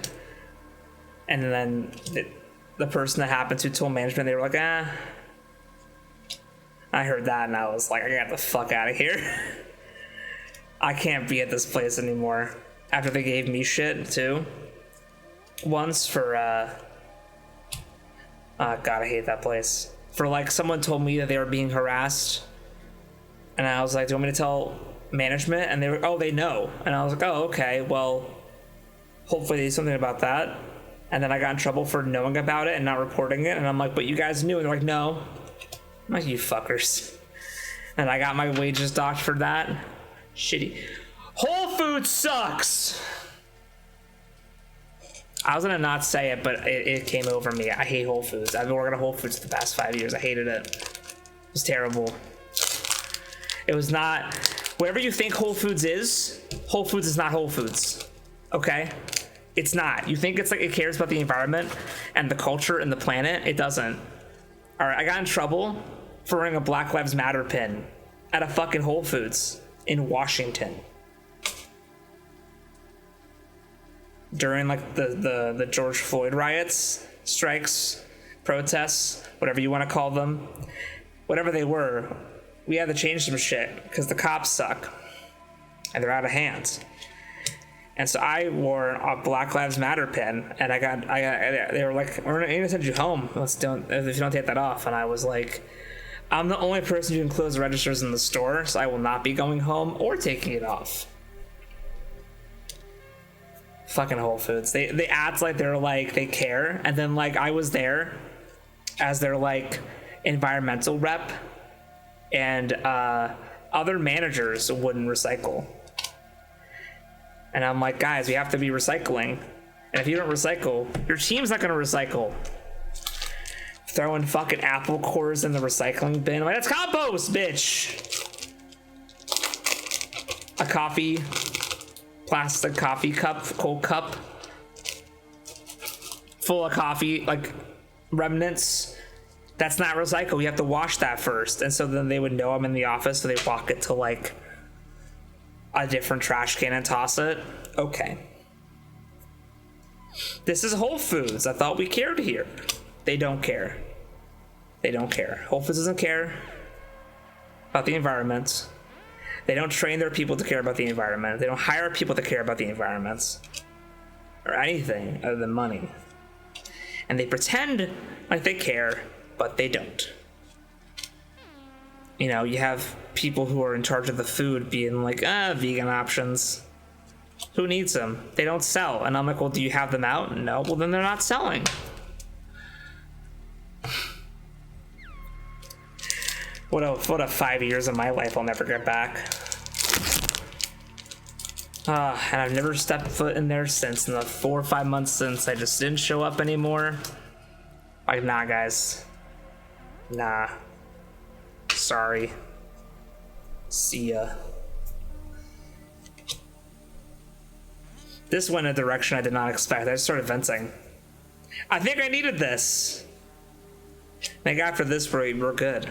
And then the person that happened to told management, they were like, I heard that, and I was like, I got the fuck out of here. I can't be at this place anymore. After they gave me shit too once for God, I hate that place. For like someone told me that they were being harassed, and I was like, "Do you want me to tell management?" And they were, "Oh, they know." And I was like, "Oh, okay, well, hopefully they do something about that." And then I got in trouble for knowing about it and not reporting it, and I'm like, "But you guys knew." And they're like, "No." I'm like, "You fuckers." And I got my wages docked for that. Shitty. Whole Foods sucks. I was gonna not say it, but it came over me. I hate Whole Foods. I've been working at Whole Foods the past 5 years. I hated it. It was terrible. It was not. Whatever you think Whole Foods is not Whole Foods. Okay? It's not. You think it's like it cares about the environment and the culture and the planet? It doesn't. All right, I got in trouble for wearing a Black Lives Matter pin at a fucking Whole Foods in Washington during like the George Floyd riots, strikes, protests, whatever you want to call them, whatever they were. We had to change some shit because the cops suck and they're out of hand. And so I wore a Black Lives Matter pin, and they were like, "We're gonna send you home if you don't take that off." And I was like, "I'm the only person who can close registers in the store, so I will not be going home or taking it off." Fucking Whole Foods. They act like they're like they care, and then like I was there as their like environmental rep, and other managers wouldn't recycle. And I'm like, "Guys, we have to be recycling. And if you don't recycle, your team's not gonna recycle." Throwing fucking apple cores in the recycling bin. I'm like, "That's compost, bitch!" A plastic coffee cup, cold cup, full of coffee, like remnants. That's not recycle. You have to wash that first. And so then they would know I'm in the office, so they walk it to like a different trash can and toss it. Okay. This is Whole Foods. I thought we cared here. They don't care. They don't care. Whole Foods doesn't care about the environment. They don't train their people to care about the environment. They don't hire people to care about the environment or anything other than money. And they pretend like they care, but they don't. You know, you have people who are in charge of the food being like, vegan options. Who needs them? They don't sell. And I'm like, "Well, do you have them out?" No. Well, then they're not selling. What a 5 years of my life I'll never get back. And I've never stepped foot in there since. In the 4 or 5 months since, I just didn't show up anymore. Like, nah, guys. Nah. Sorry. See ya. This went in a direction I did not expect. I just started venting. I think I needed this. I think after this, we're good.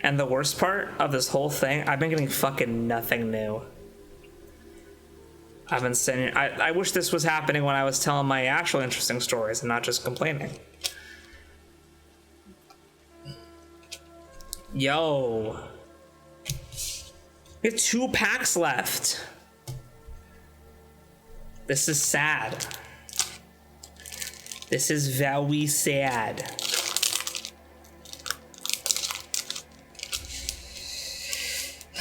And the worst part of this whole thing, I've been getting fucking nothing new. I've been saying, I wish this was happening when I was telling my actual interesting stories and not just complaining. Yo. We have 2 packs left. This is sad. This is very sad.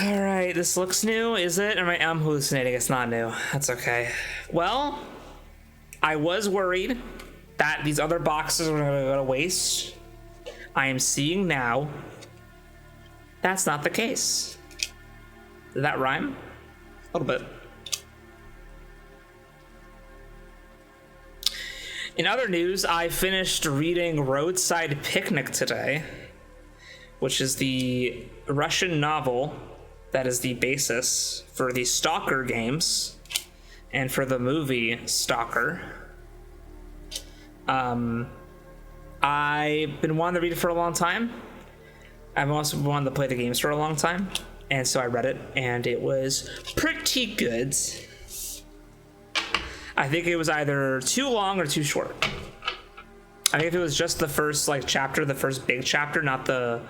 All right, this looks new, is it? I'm hallucinating, it's not new. That's okay. Well, I was worried that these other boxes were gonna go to waste. I am seeing now that's not the case. Did that rhyme? A little bit. In other news, I finished reading Roadside Picnic today, which is the Russian novel that is the basis for the Stalker games and for the movie Stalker. I've been wanting to read it for a long time. I've also wanted to play the games for a long time, and so I read it, and it was pretty good. I think it was either too long or too short. I think if it was just the first chapter, the first big chapter, not the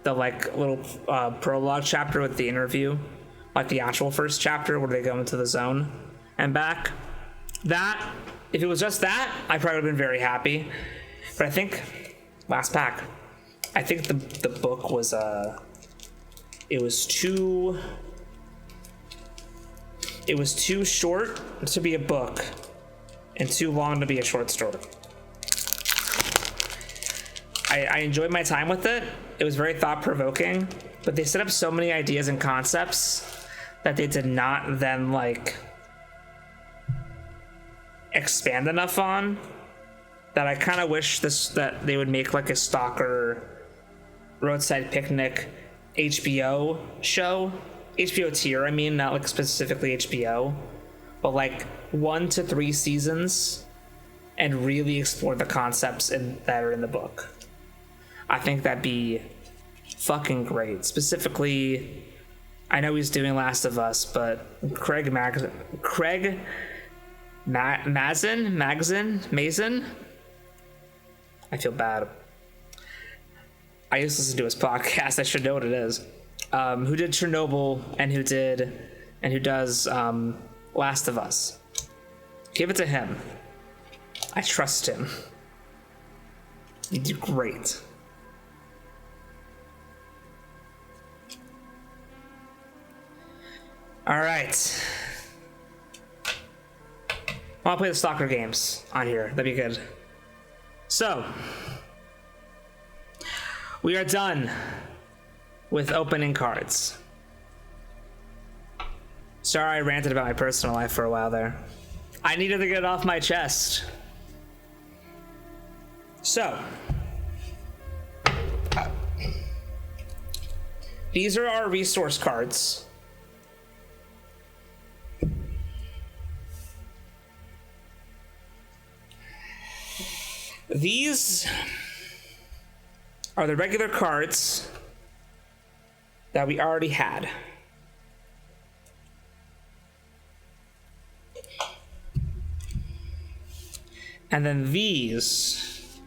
little prologue chapter with the interview, like the actual first chapter where they go into the zone and back. That, if it was just that, I probably would have been very happy. But I think, last pack, I think the book was, it was too short to be a book and too long to be a short story. I enjoyed my time with it. It was very thought-provoking, but they set up so many ideas and concepts that they did not then expand enough on, that I kind of wish that they would make a Stalker Roadside Picnic HBO show. HBO tier, I mean, not specifically HBO, but 1 to 3 seasons and really explore the concepts that are in the book. I think that'd be fucking great. Specifically, I know he's doing Last of Us, but Craig Mazin? I feel bad. I used to listen to his podcast. I should know what it is. Who did Chernobyl and who does Last of Us. Give it to him. I trust him. You do great. All right. I'll play the Stalker games on here. That'd be good. So, we are done with opening cards. Sorry I ranted about my personal life for a while there. I needed to get it off my chest. So, these are our resource cards. These are the regular cards that we already had. And then these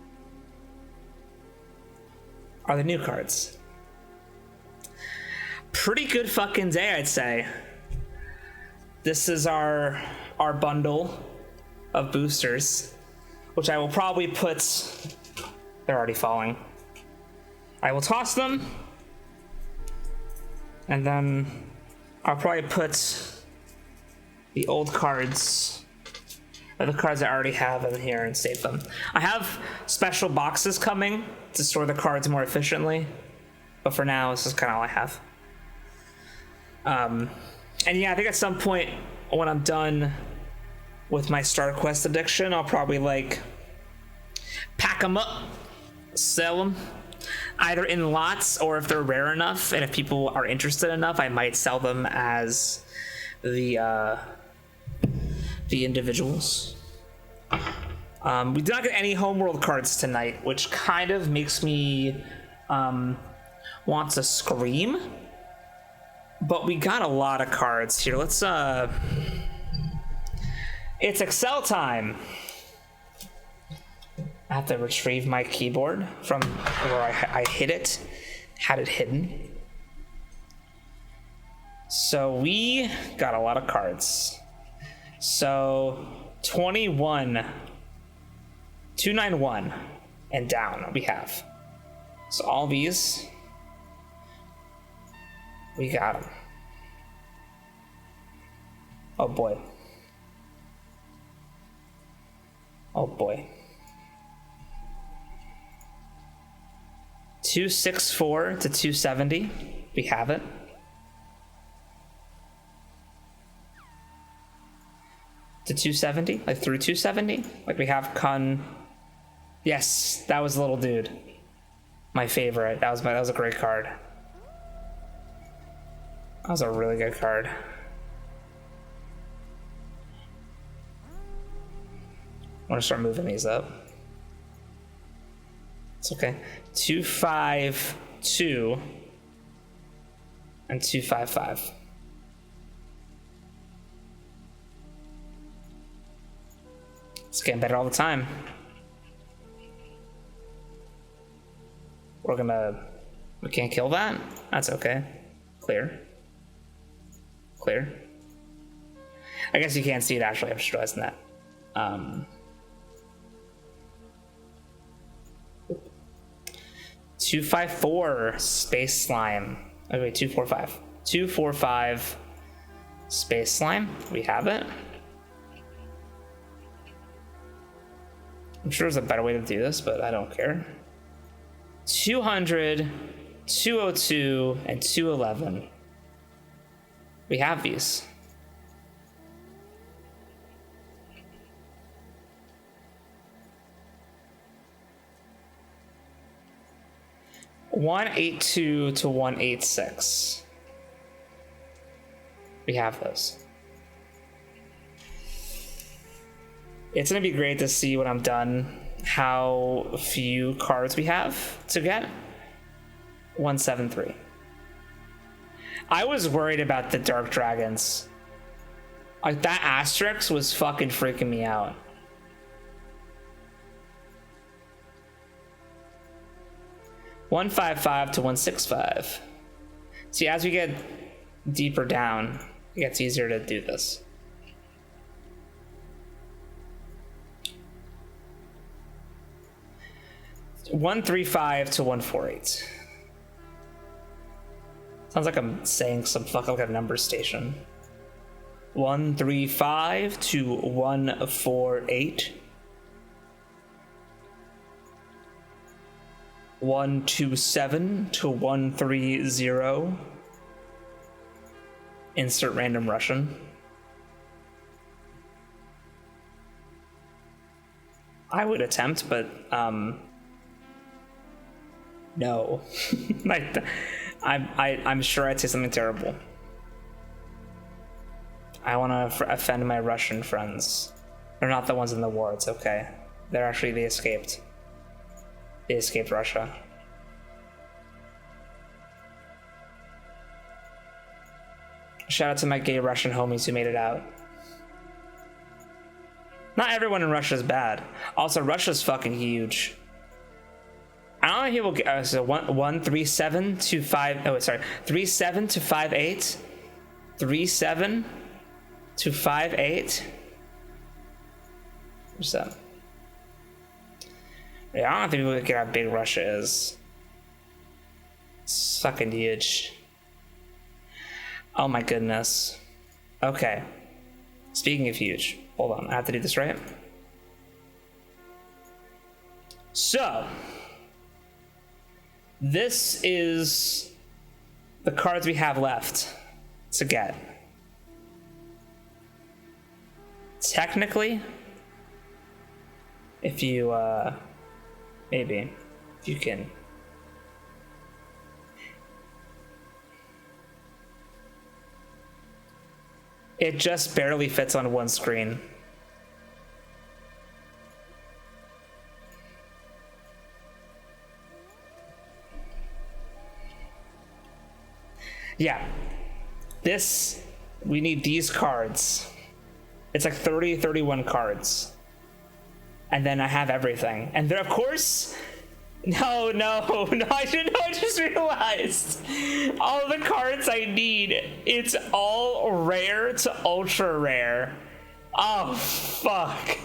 are the new cards. Pretty good fucking day, I'd say. This is our bundle of boosters, which I will probably put... They're already falling. I will toss them, and then I'll probably put the old cards, or the cards I already have in here, and save them. I have special boxes coming to store the cards more efficiently, but for now, this is kind of all I have. And yeah, I think at some point when I'm done with my Star Quest addiction, I'll probably pack them up sell them either in lots or if they're rare enough and if people are interested enough, I might sell them as the individuals. We did not get any Homeworld cards tonight, which kind of makes me want to scream. But we got a lot of cards here. Let's it's Excel time. I have to retrieve my keyboard from where I hid it, had it hidden. So we got a lot of cards. So 21, 291 and down we have. So all these, we got them. Oh boy. Oh boy. 264 to 270. We have it. To 270, like through 270, like we have Kun. Yes, that was the little dude. My favorite. That was a great card. That was a really good card. I want to start moving these up. It's okay. 252 and 255. It's getting better all the time. We can't kill that? That's okay. Clear. Clear. I guess you can't see it actually, I'm just realizing that. 254 Space Slime. Oh wait, 245. 245 Space Slime. We have it. I'm sure there's a better way to do this, but I don't care. 200, 202, and 211. We have these. $182 to $186. We have those. It's gonna be great to see when I'm done how few cards we have to get. 173. I was worried about the Dark Dragons. Like that asterisk was fucking freaking me out. $155 to $165. See, as we get deeper down, it gets easier to do this. $135 to $148. Sounds like I'm saying some fucking like a number station. $135 to $148. $127 to $130. Insert random Russian. I would attempt, but no. I'm sure I'd say something terrible. I want to offend my Russian friends. They're not the ones in the war. It's okay. They escaped. They escaped Russia. Shout out to my gay Russian homies who made it out. Not everyone in Russia is bad. Also, Russia's fucking huge. I don't know if people get so 137 to 5. Oh, sorry, 37 to 58. 37 to 58. What's that? Yeah, I don't think people get how big Russia is. It's fucking huge. Oh my goodness. Okay. Speaking of huge, hold on, I have to do this right. So, this is the cards we have left to get. Technically, if you, maybe. You can. It just barely fits on one screen. Yeah. This, we need these cards. It's like 30, 31 cards. And then I have everything. And there, of course, no, I just realized all the cards I need, it's all rare to ultra rare. Oh, fuck.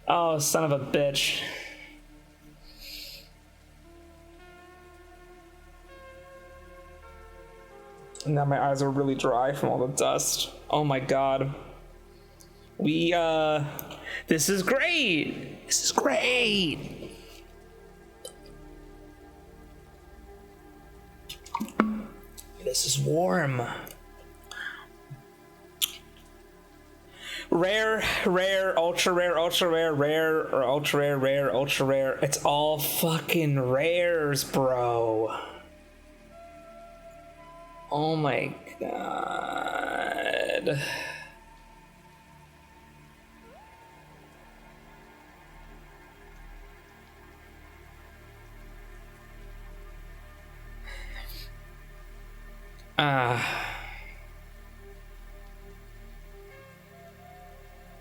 Oh, son of a bitch. Now my eyes are really dry from all the dust. Oh my god. This is great. This is great. This is warm. Rare, ultra rare, rare, or ultra rare, ultra rare. It's all fucking rares, bro. Oh my god.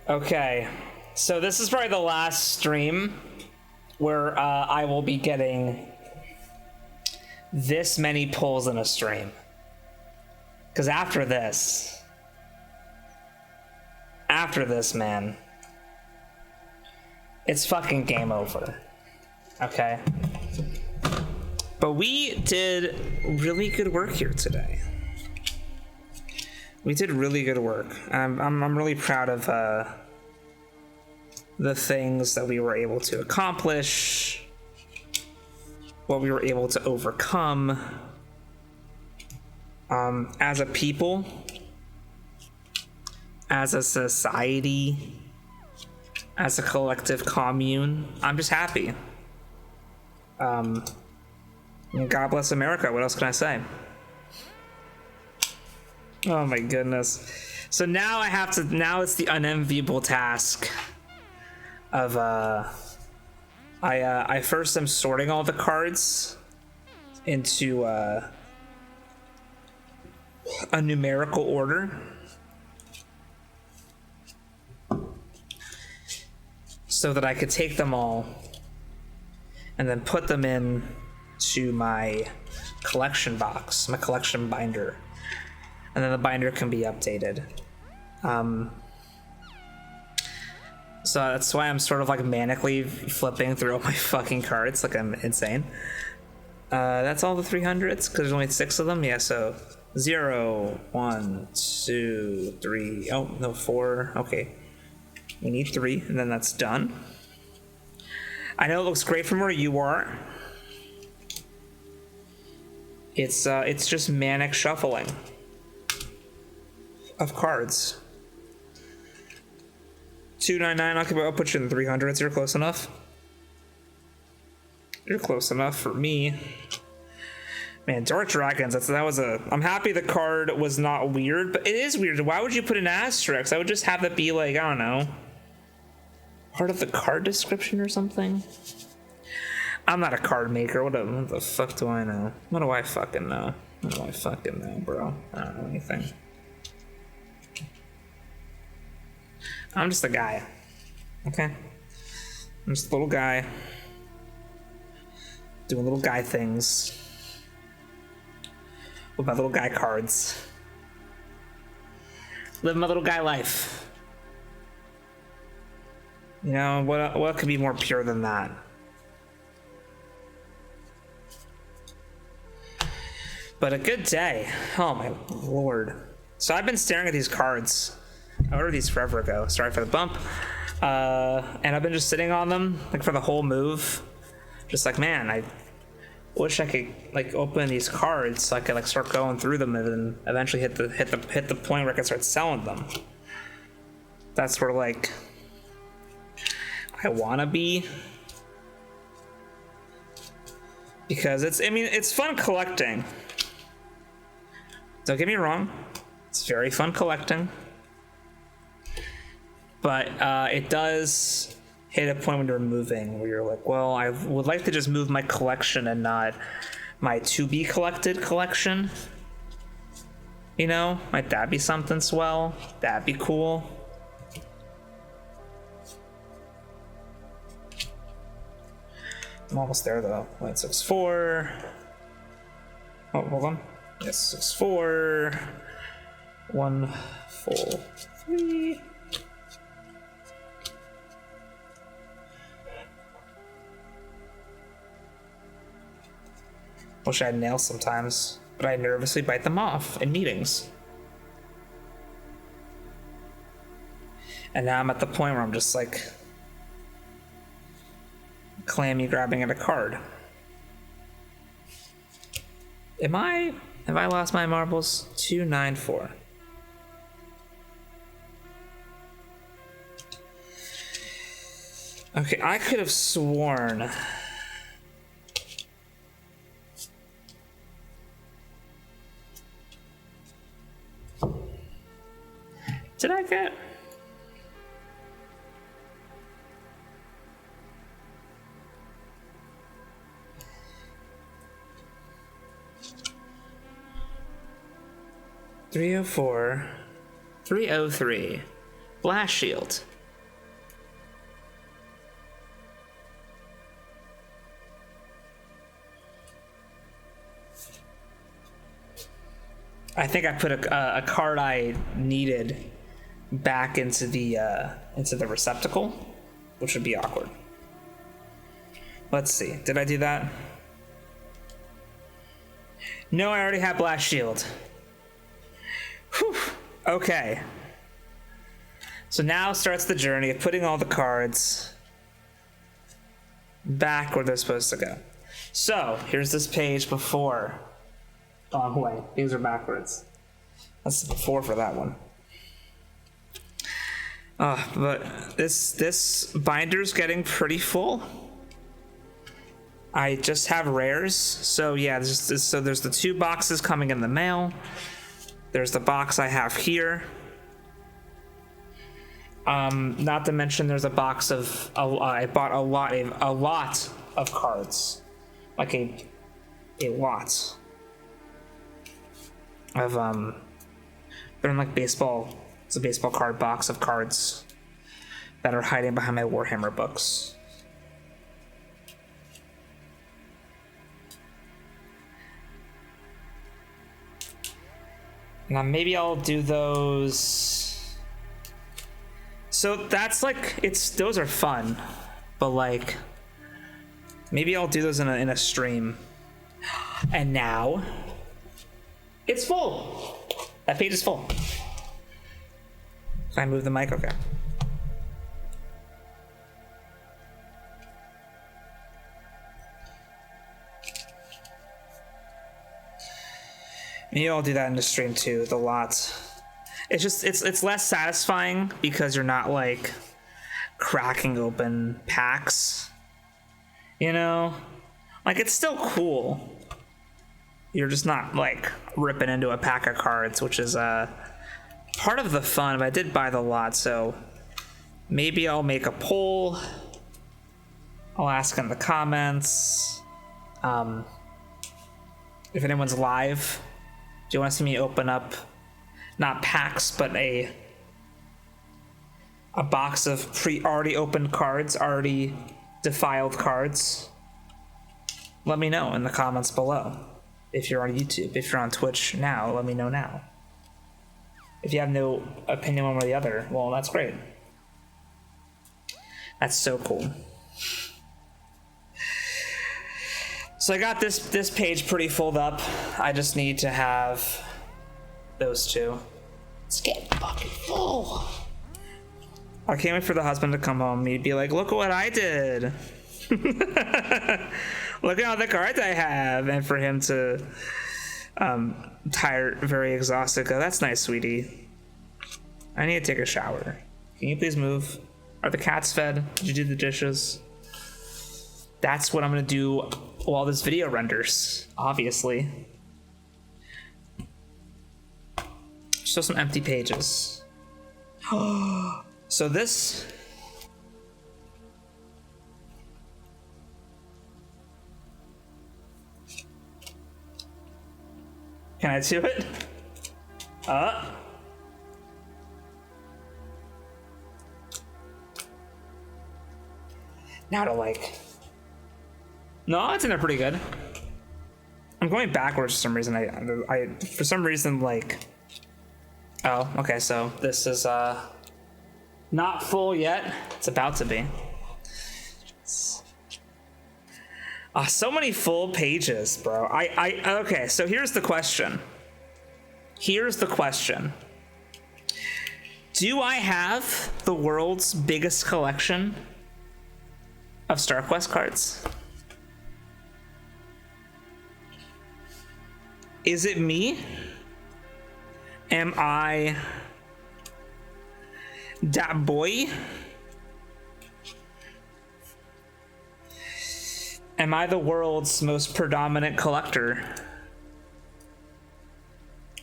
Okay, so this is probably the last stream where I will be getting this many pulls in a stream. Because after this, man, it's fucking game over. Okay? But we did really good work here today. We did really good work. I'm really proud of the things that we were able to accomplish, what we were able to overcome. As a people, as a society, as a collective commune, I'm just happy. God bless America. What else can I say? Oh my goodness. So now now it's the unenviable task of, I first am sorting all the cards into, a numerical order, so that I could take them all and then put them in to my collection box, my collection binder, and then the binder can be updated. So that's why I'm sort of like manically flipping through all my fucking cards like I'm insane. That's all the 300s because there's only 6 of them. Yeah, so 0, 1, 2, 3. Oh no, 4. Okay, we need 3, and then that's done. I know it looks great from where you are. It's just manic shuffling of cards. 299. I'll put you in the 300s. You're close enough. You're close enough for me. Man, Dark Dragons, I'm happy the card was not weird, but it is weird. Why would you put an asterisk? I would just have it be like, I don't know, part of the card description or something? I'm not a card maker. What the fuck do I know? What do I fucking know? What do I fucking know, bro? I don't know anything. I'm just a guy. Okay? I'm just a little guy. Doing little guy things. With my little guy cards. Living my little guy life. You know, what could be more pure than that? But a good day. Oh my lord. So I've been staring at these cards. I ordered these forever ago. Sorry for the bump. And I've been just sitting on them like for the whole move. Just like, man, I wish I could like open these cards so I could like start going through them and then eventually hit the point where I can start selling them. That's where like I wanna be. Because it's fun collecting. Don't get me wrong, it's very fun collecting. But it does hit a point when you're moving where you're like, well, I would like to just move my collection and not my to be collected collection. You know, might that be something swell? That'd be cool. I'm almost there though. Wait, 6-4. Oh, hold on. Yes, 6-4. 1 full 3. Wish I had nails sometimes, but I nervously bite them off in meetings. And now I'm at the point where I'm just like clammy grabbing at a card. Have I lost my marbles? 2-9-4. Okay, I could have sworn did I get 304, 303, blast shield. I think I put a card I needed back into the receptacle, which would be awkward. Let's see. Did I do that? No, I already have blast shield. Whew. Okay. So now starts the journey of putting all the cards back where they're supposed to go. So here's this page before. Oh, wait, these are backwards. That's the before for that one. But this binder's getting pretty full. I just have rares, so yeah. So there's the 2 boxes coming in the mail. There's the box I have here. Not to mention there's a box of I bought a lot of cards, like a lot of they're in like baseball. It's a baseball card box of cards that are hiding behind my Warhammer books. Now maybe I'll do those. So that's like those are fun, but like maybe I'll do those in a stream. And now it's full. That page is full. Can I move the mic? Okay. Maybe I'll do that in the stream too, the lots. It's just, it's less satisfying because you're not like cracking open packs, you know? Like it's still cool. You're just not like ripping into a pack of cards, which is part of the fun, but I did buy the lot, so maybe I'll make a poll. I'll ask in the comments. If anyone's live, do you want to see me open up not packs, but a box of already opened cards, already defiled cards? Let me know in the comments below. If you're on YouTube, if you're on Twitch now, let me know now. If you have no opinion one way or the other, well, that's great. That's so cool. So I got this page pretty filled up. I just need to have those 2. It's getting fucking full. I can't wait for the husband to come home. He'd be like, look at what I did. Look at all the cards I have. And for him to tired, very exhausted, go, that's nice, sweetie. I need to take a shower. Can you please move? Are the cats fed? Did you do the dishes? That's what I'm gonna do while this video renders, obviously. Show some empty pages. So this... Can I do it? Now to like... No, it's in there pretty good. I'm going backwards for some reason. I for some reason like... Oh, okay, so this is not full yet. It's about to be. So many full pages, bro. Okay, so here's the question. Do I have the world's biggest collection of StarQuest cards? Is it me? Am I that boy? Am I the world's most predominant collector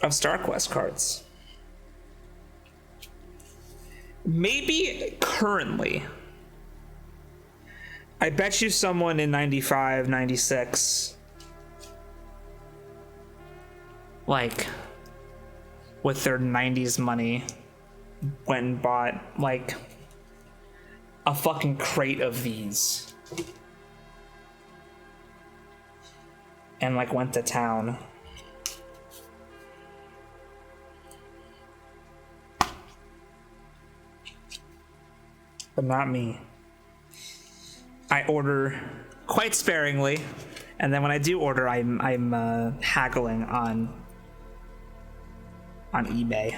of StarQuest cards? Maybe currently. I bet you someone in 95, 96, like, with their 90s money, went and bought, like, a fucking crate of these. And, like, went to town. But not me. I order quite sparingly, and then when I do order, I'm haggling on eBay.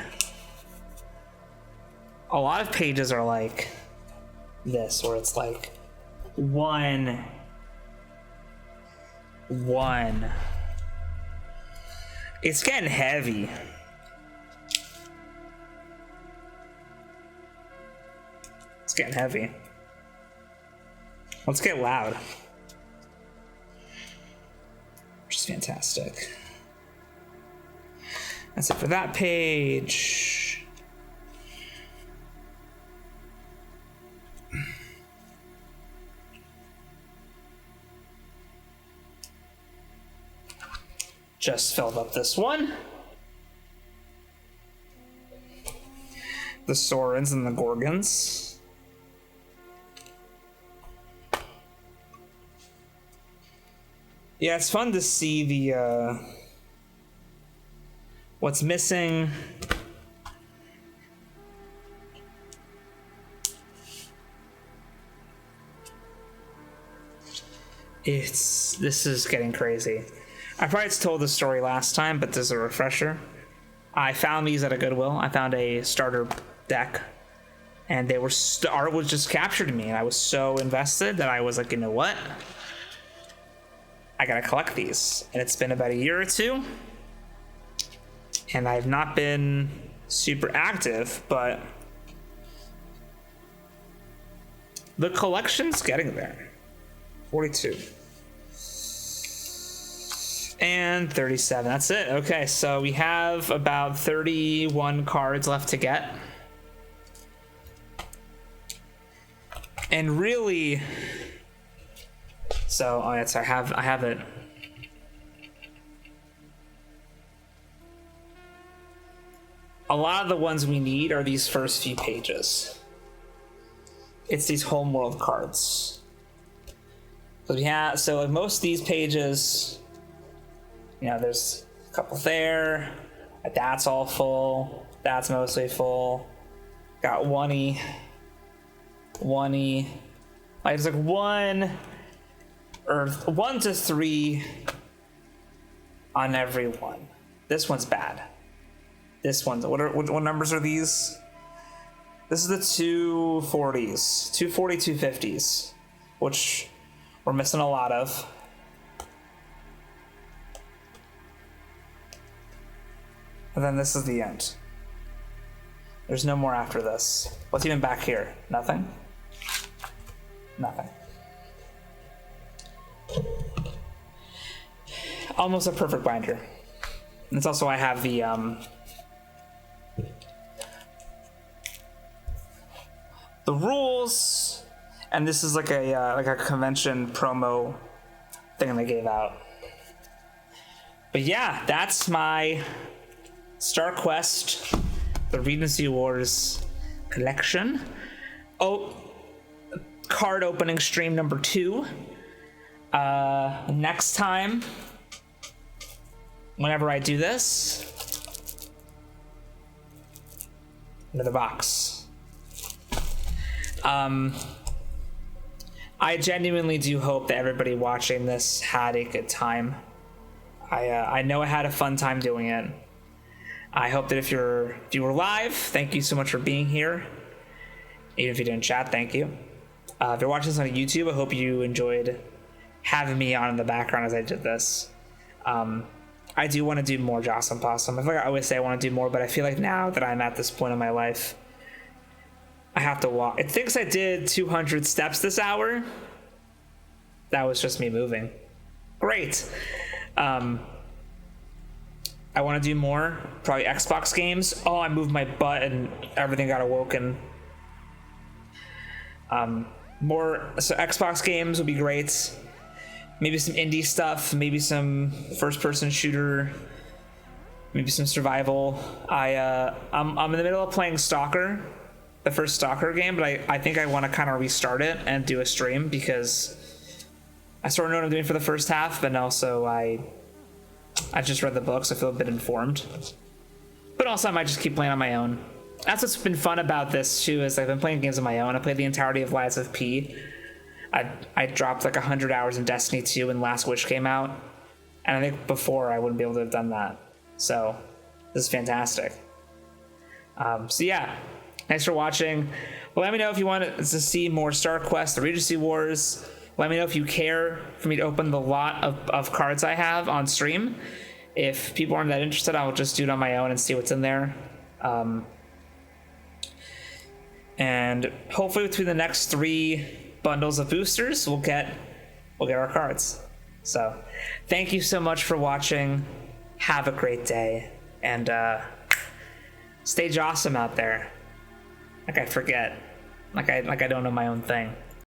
A lot of pages are like this, where it's like one. It's getting heavy. It's getting heavy. Let's get loud. Which is fantastic. That's it for that page. Just filled up this one. The Sorens and the Gorgons. Yeah, it's fun to see the what's missing. This is getting crazy. I probably told this story last time, but this is a refresher. I found these at a Goodwill. I found a starter deck, and they were art was just captured me, and I was so invested that I was like, you know what? I gotta collect these. And it's been about a year or two, and I've not been super active, but the collection's getting there. 42. And 37, that's it. Okay, so we have about 31 cards left to get. And really, so oh, yes, I have it. A lot of the ones we need are these first few pages. It's these Homeworld cards. So we have, so like most of these pages, you know, there's a couple there. That's all full. That's mostly full. Got one-y. Like it's like 1 to 3 on every one. This one's bad. This one's what numbers are these? This is the 240s, 240, 250s, which we're missing a lot of. And then this is the end. There's no more after this. What's even back here? Nothing? Nothing. Almost a perfect binder. And it's also, I have the rules, and this is like a convention promo thing they gave out. But yeah, that's my Star Quest, the Regency Wars collection. Oh, card opening stream number 2. Next time, whenever I do this, another box. I genuinely do hope that everybody watching this had a good time. I know I had a fun time doing it. I hope that if you were live, thank you so much for being here. Even if you didn't chat, thank you. If you're watching this on YouTube, I hope you enjoyed having me on in the background as I did this. I do want to do more Jawesome Possum. I feel like I always say I want to do more, but I feel like now that I'm at this point in my life, I have to walk. It thinks I did 200 steps this hour. That was just me moving. Great. I want to do more, probably Xbox games. Oh, I moved my butt and everything got awoken. More, so Xbox games would be great. Maybe some indie stuff, maybe some first-person shooter, maybe some survival. I'm in the middle of playing Stalker, the first Stalker game, but I think I want to kind of restart it and do a stream because I sort of know what I'm doing for the first half, but also I just read the book, so I feel a bit informed. But also I might just keep playing on my own. That's what's been fun about this too, is I've been playing games on my own. I played the entirety of Lies of P. I dropped like 100 hours in Destiny 2 when Last Wish came out, and I think before I wouldn't be able to have done that. So this is fantastic. So yeah, thanks for watching. Well, let me know if you want to see more Star Quest, the Regency Wars. Let me know if you care for me to open the lot of cards I have on stream. If people aren't that interested, I'll just do it on my own and see what's in there. And hopefully between the next 3 bundles of boosters, we'll get our cards. So thank you so much for watching. Have a great day, and stay Jawesome out there. Like I forget, like I don't know my own thing.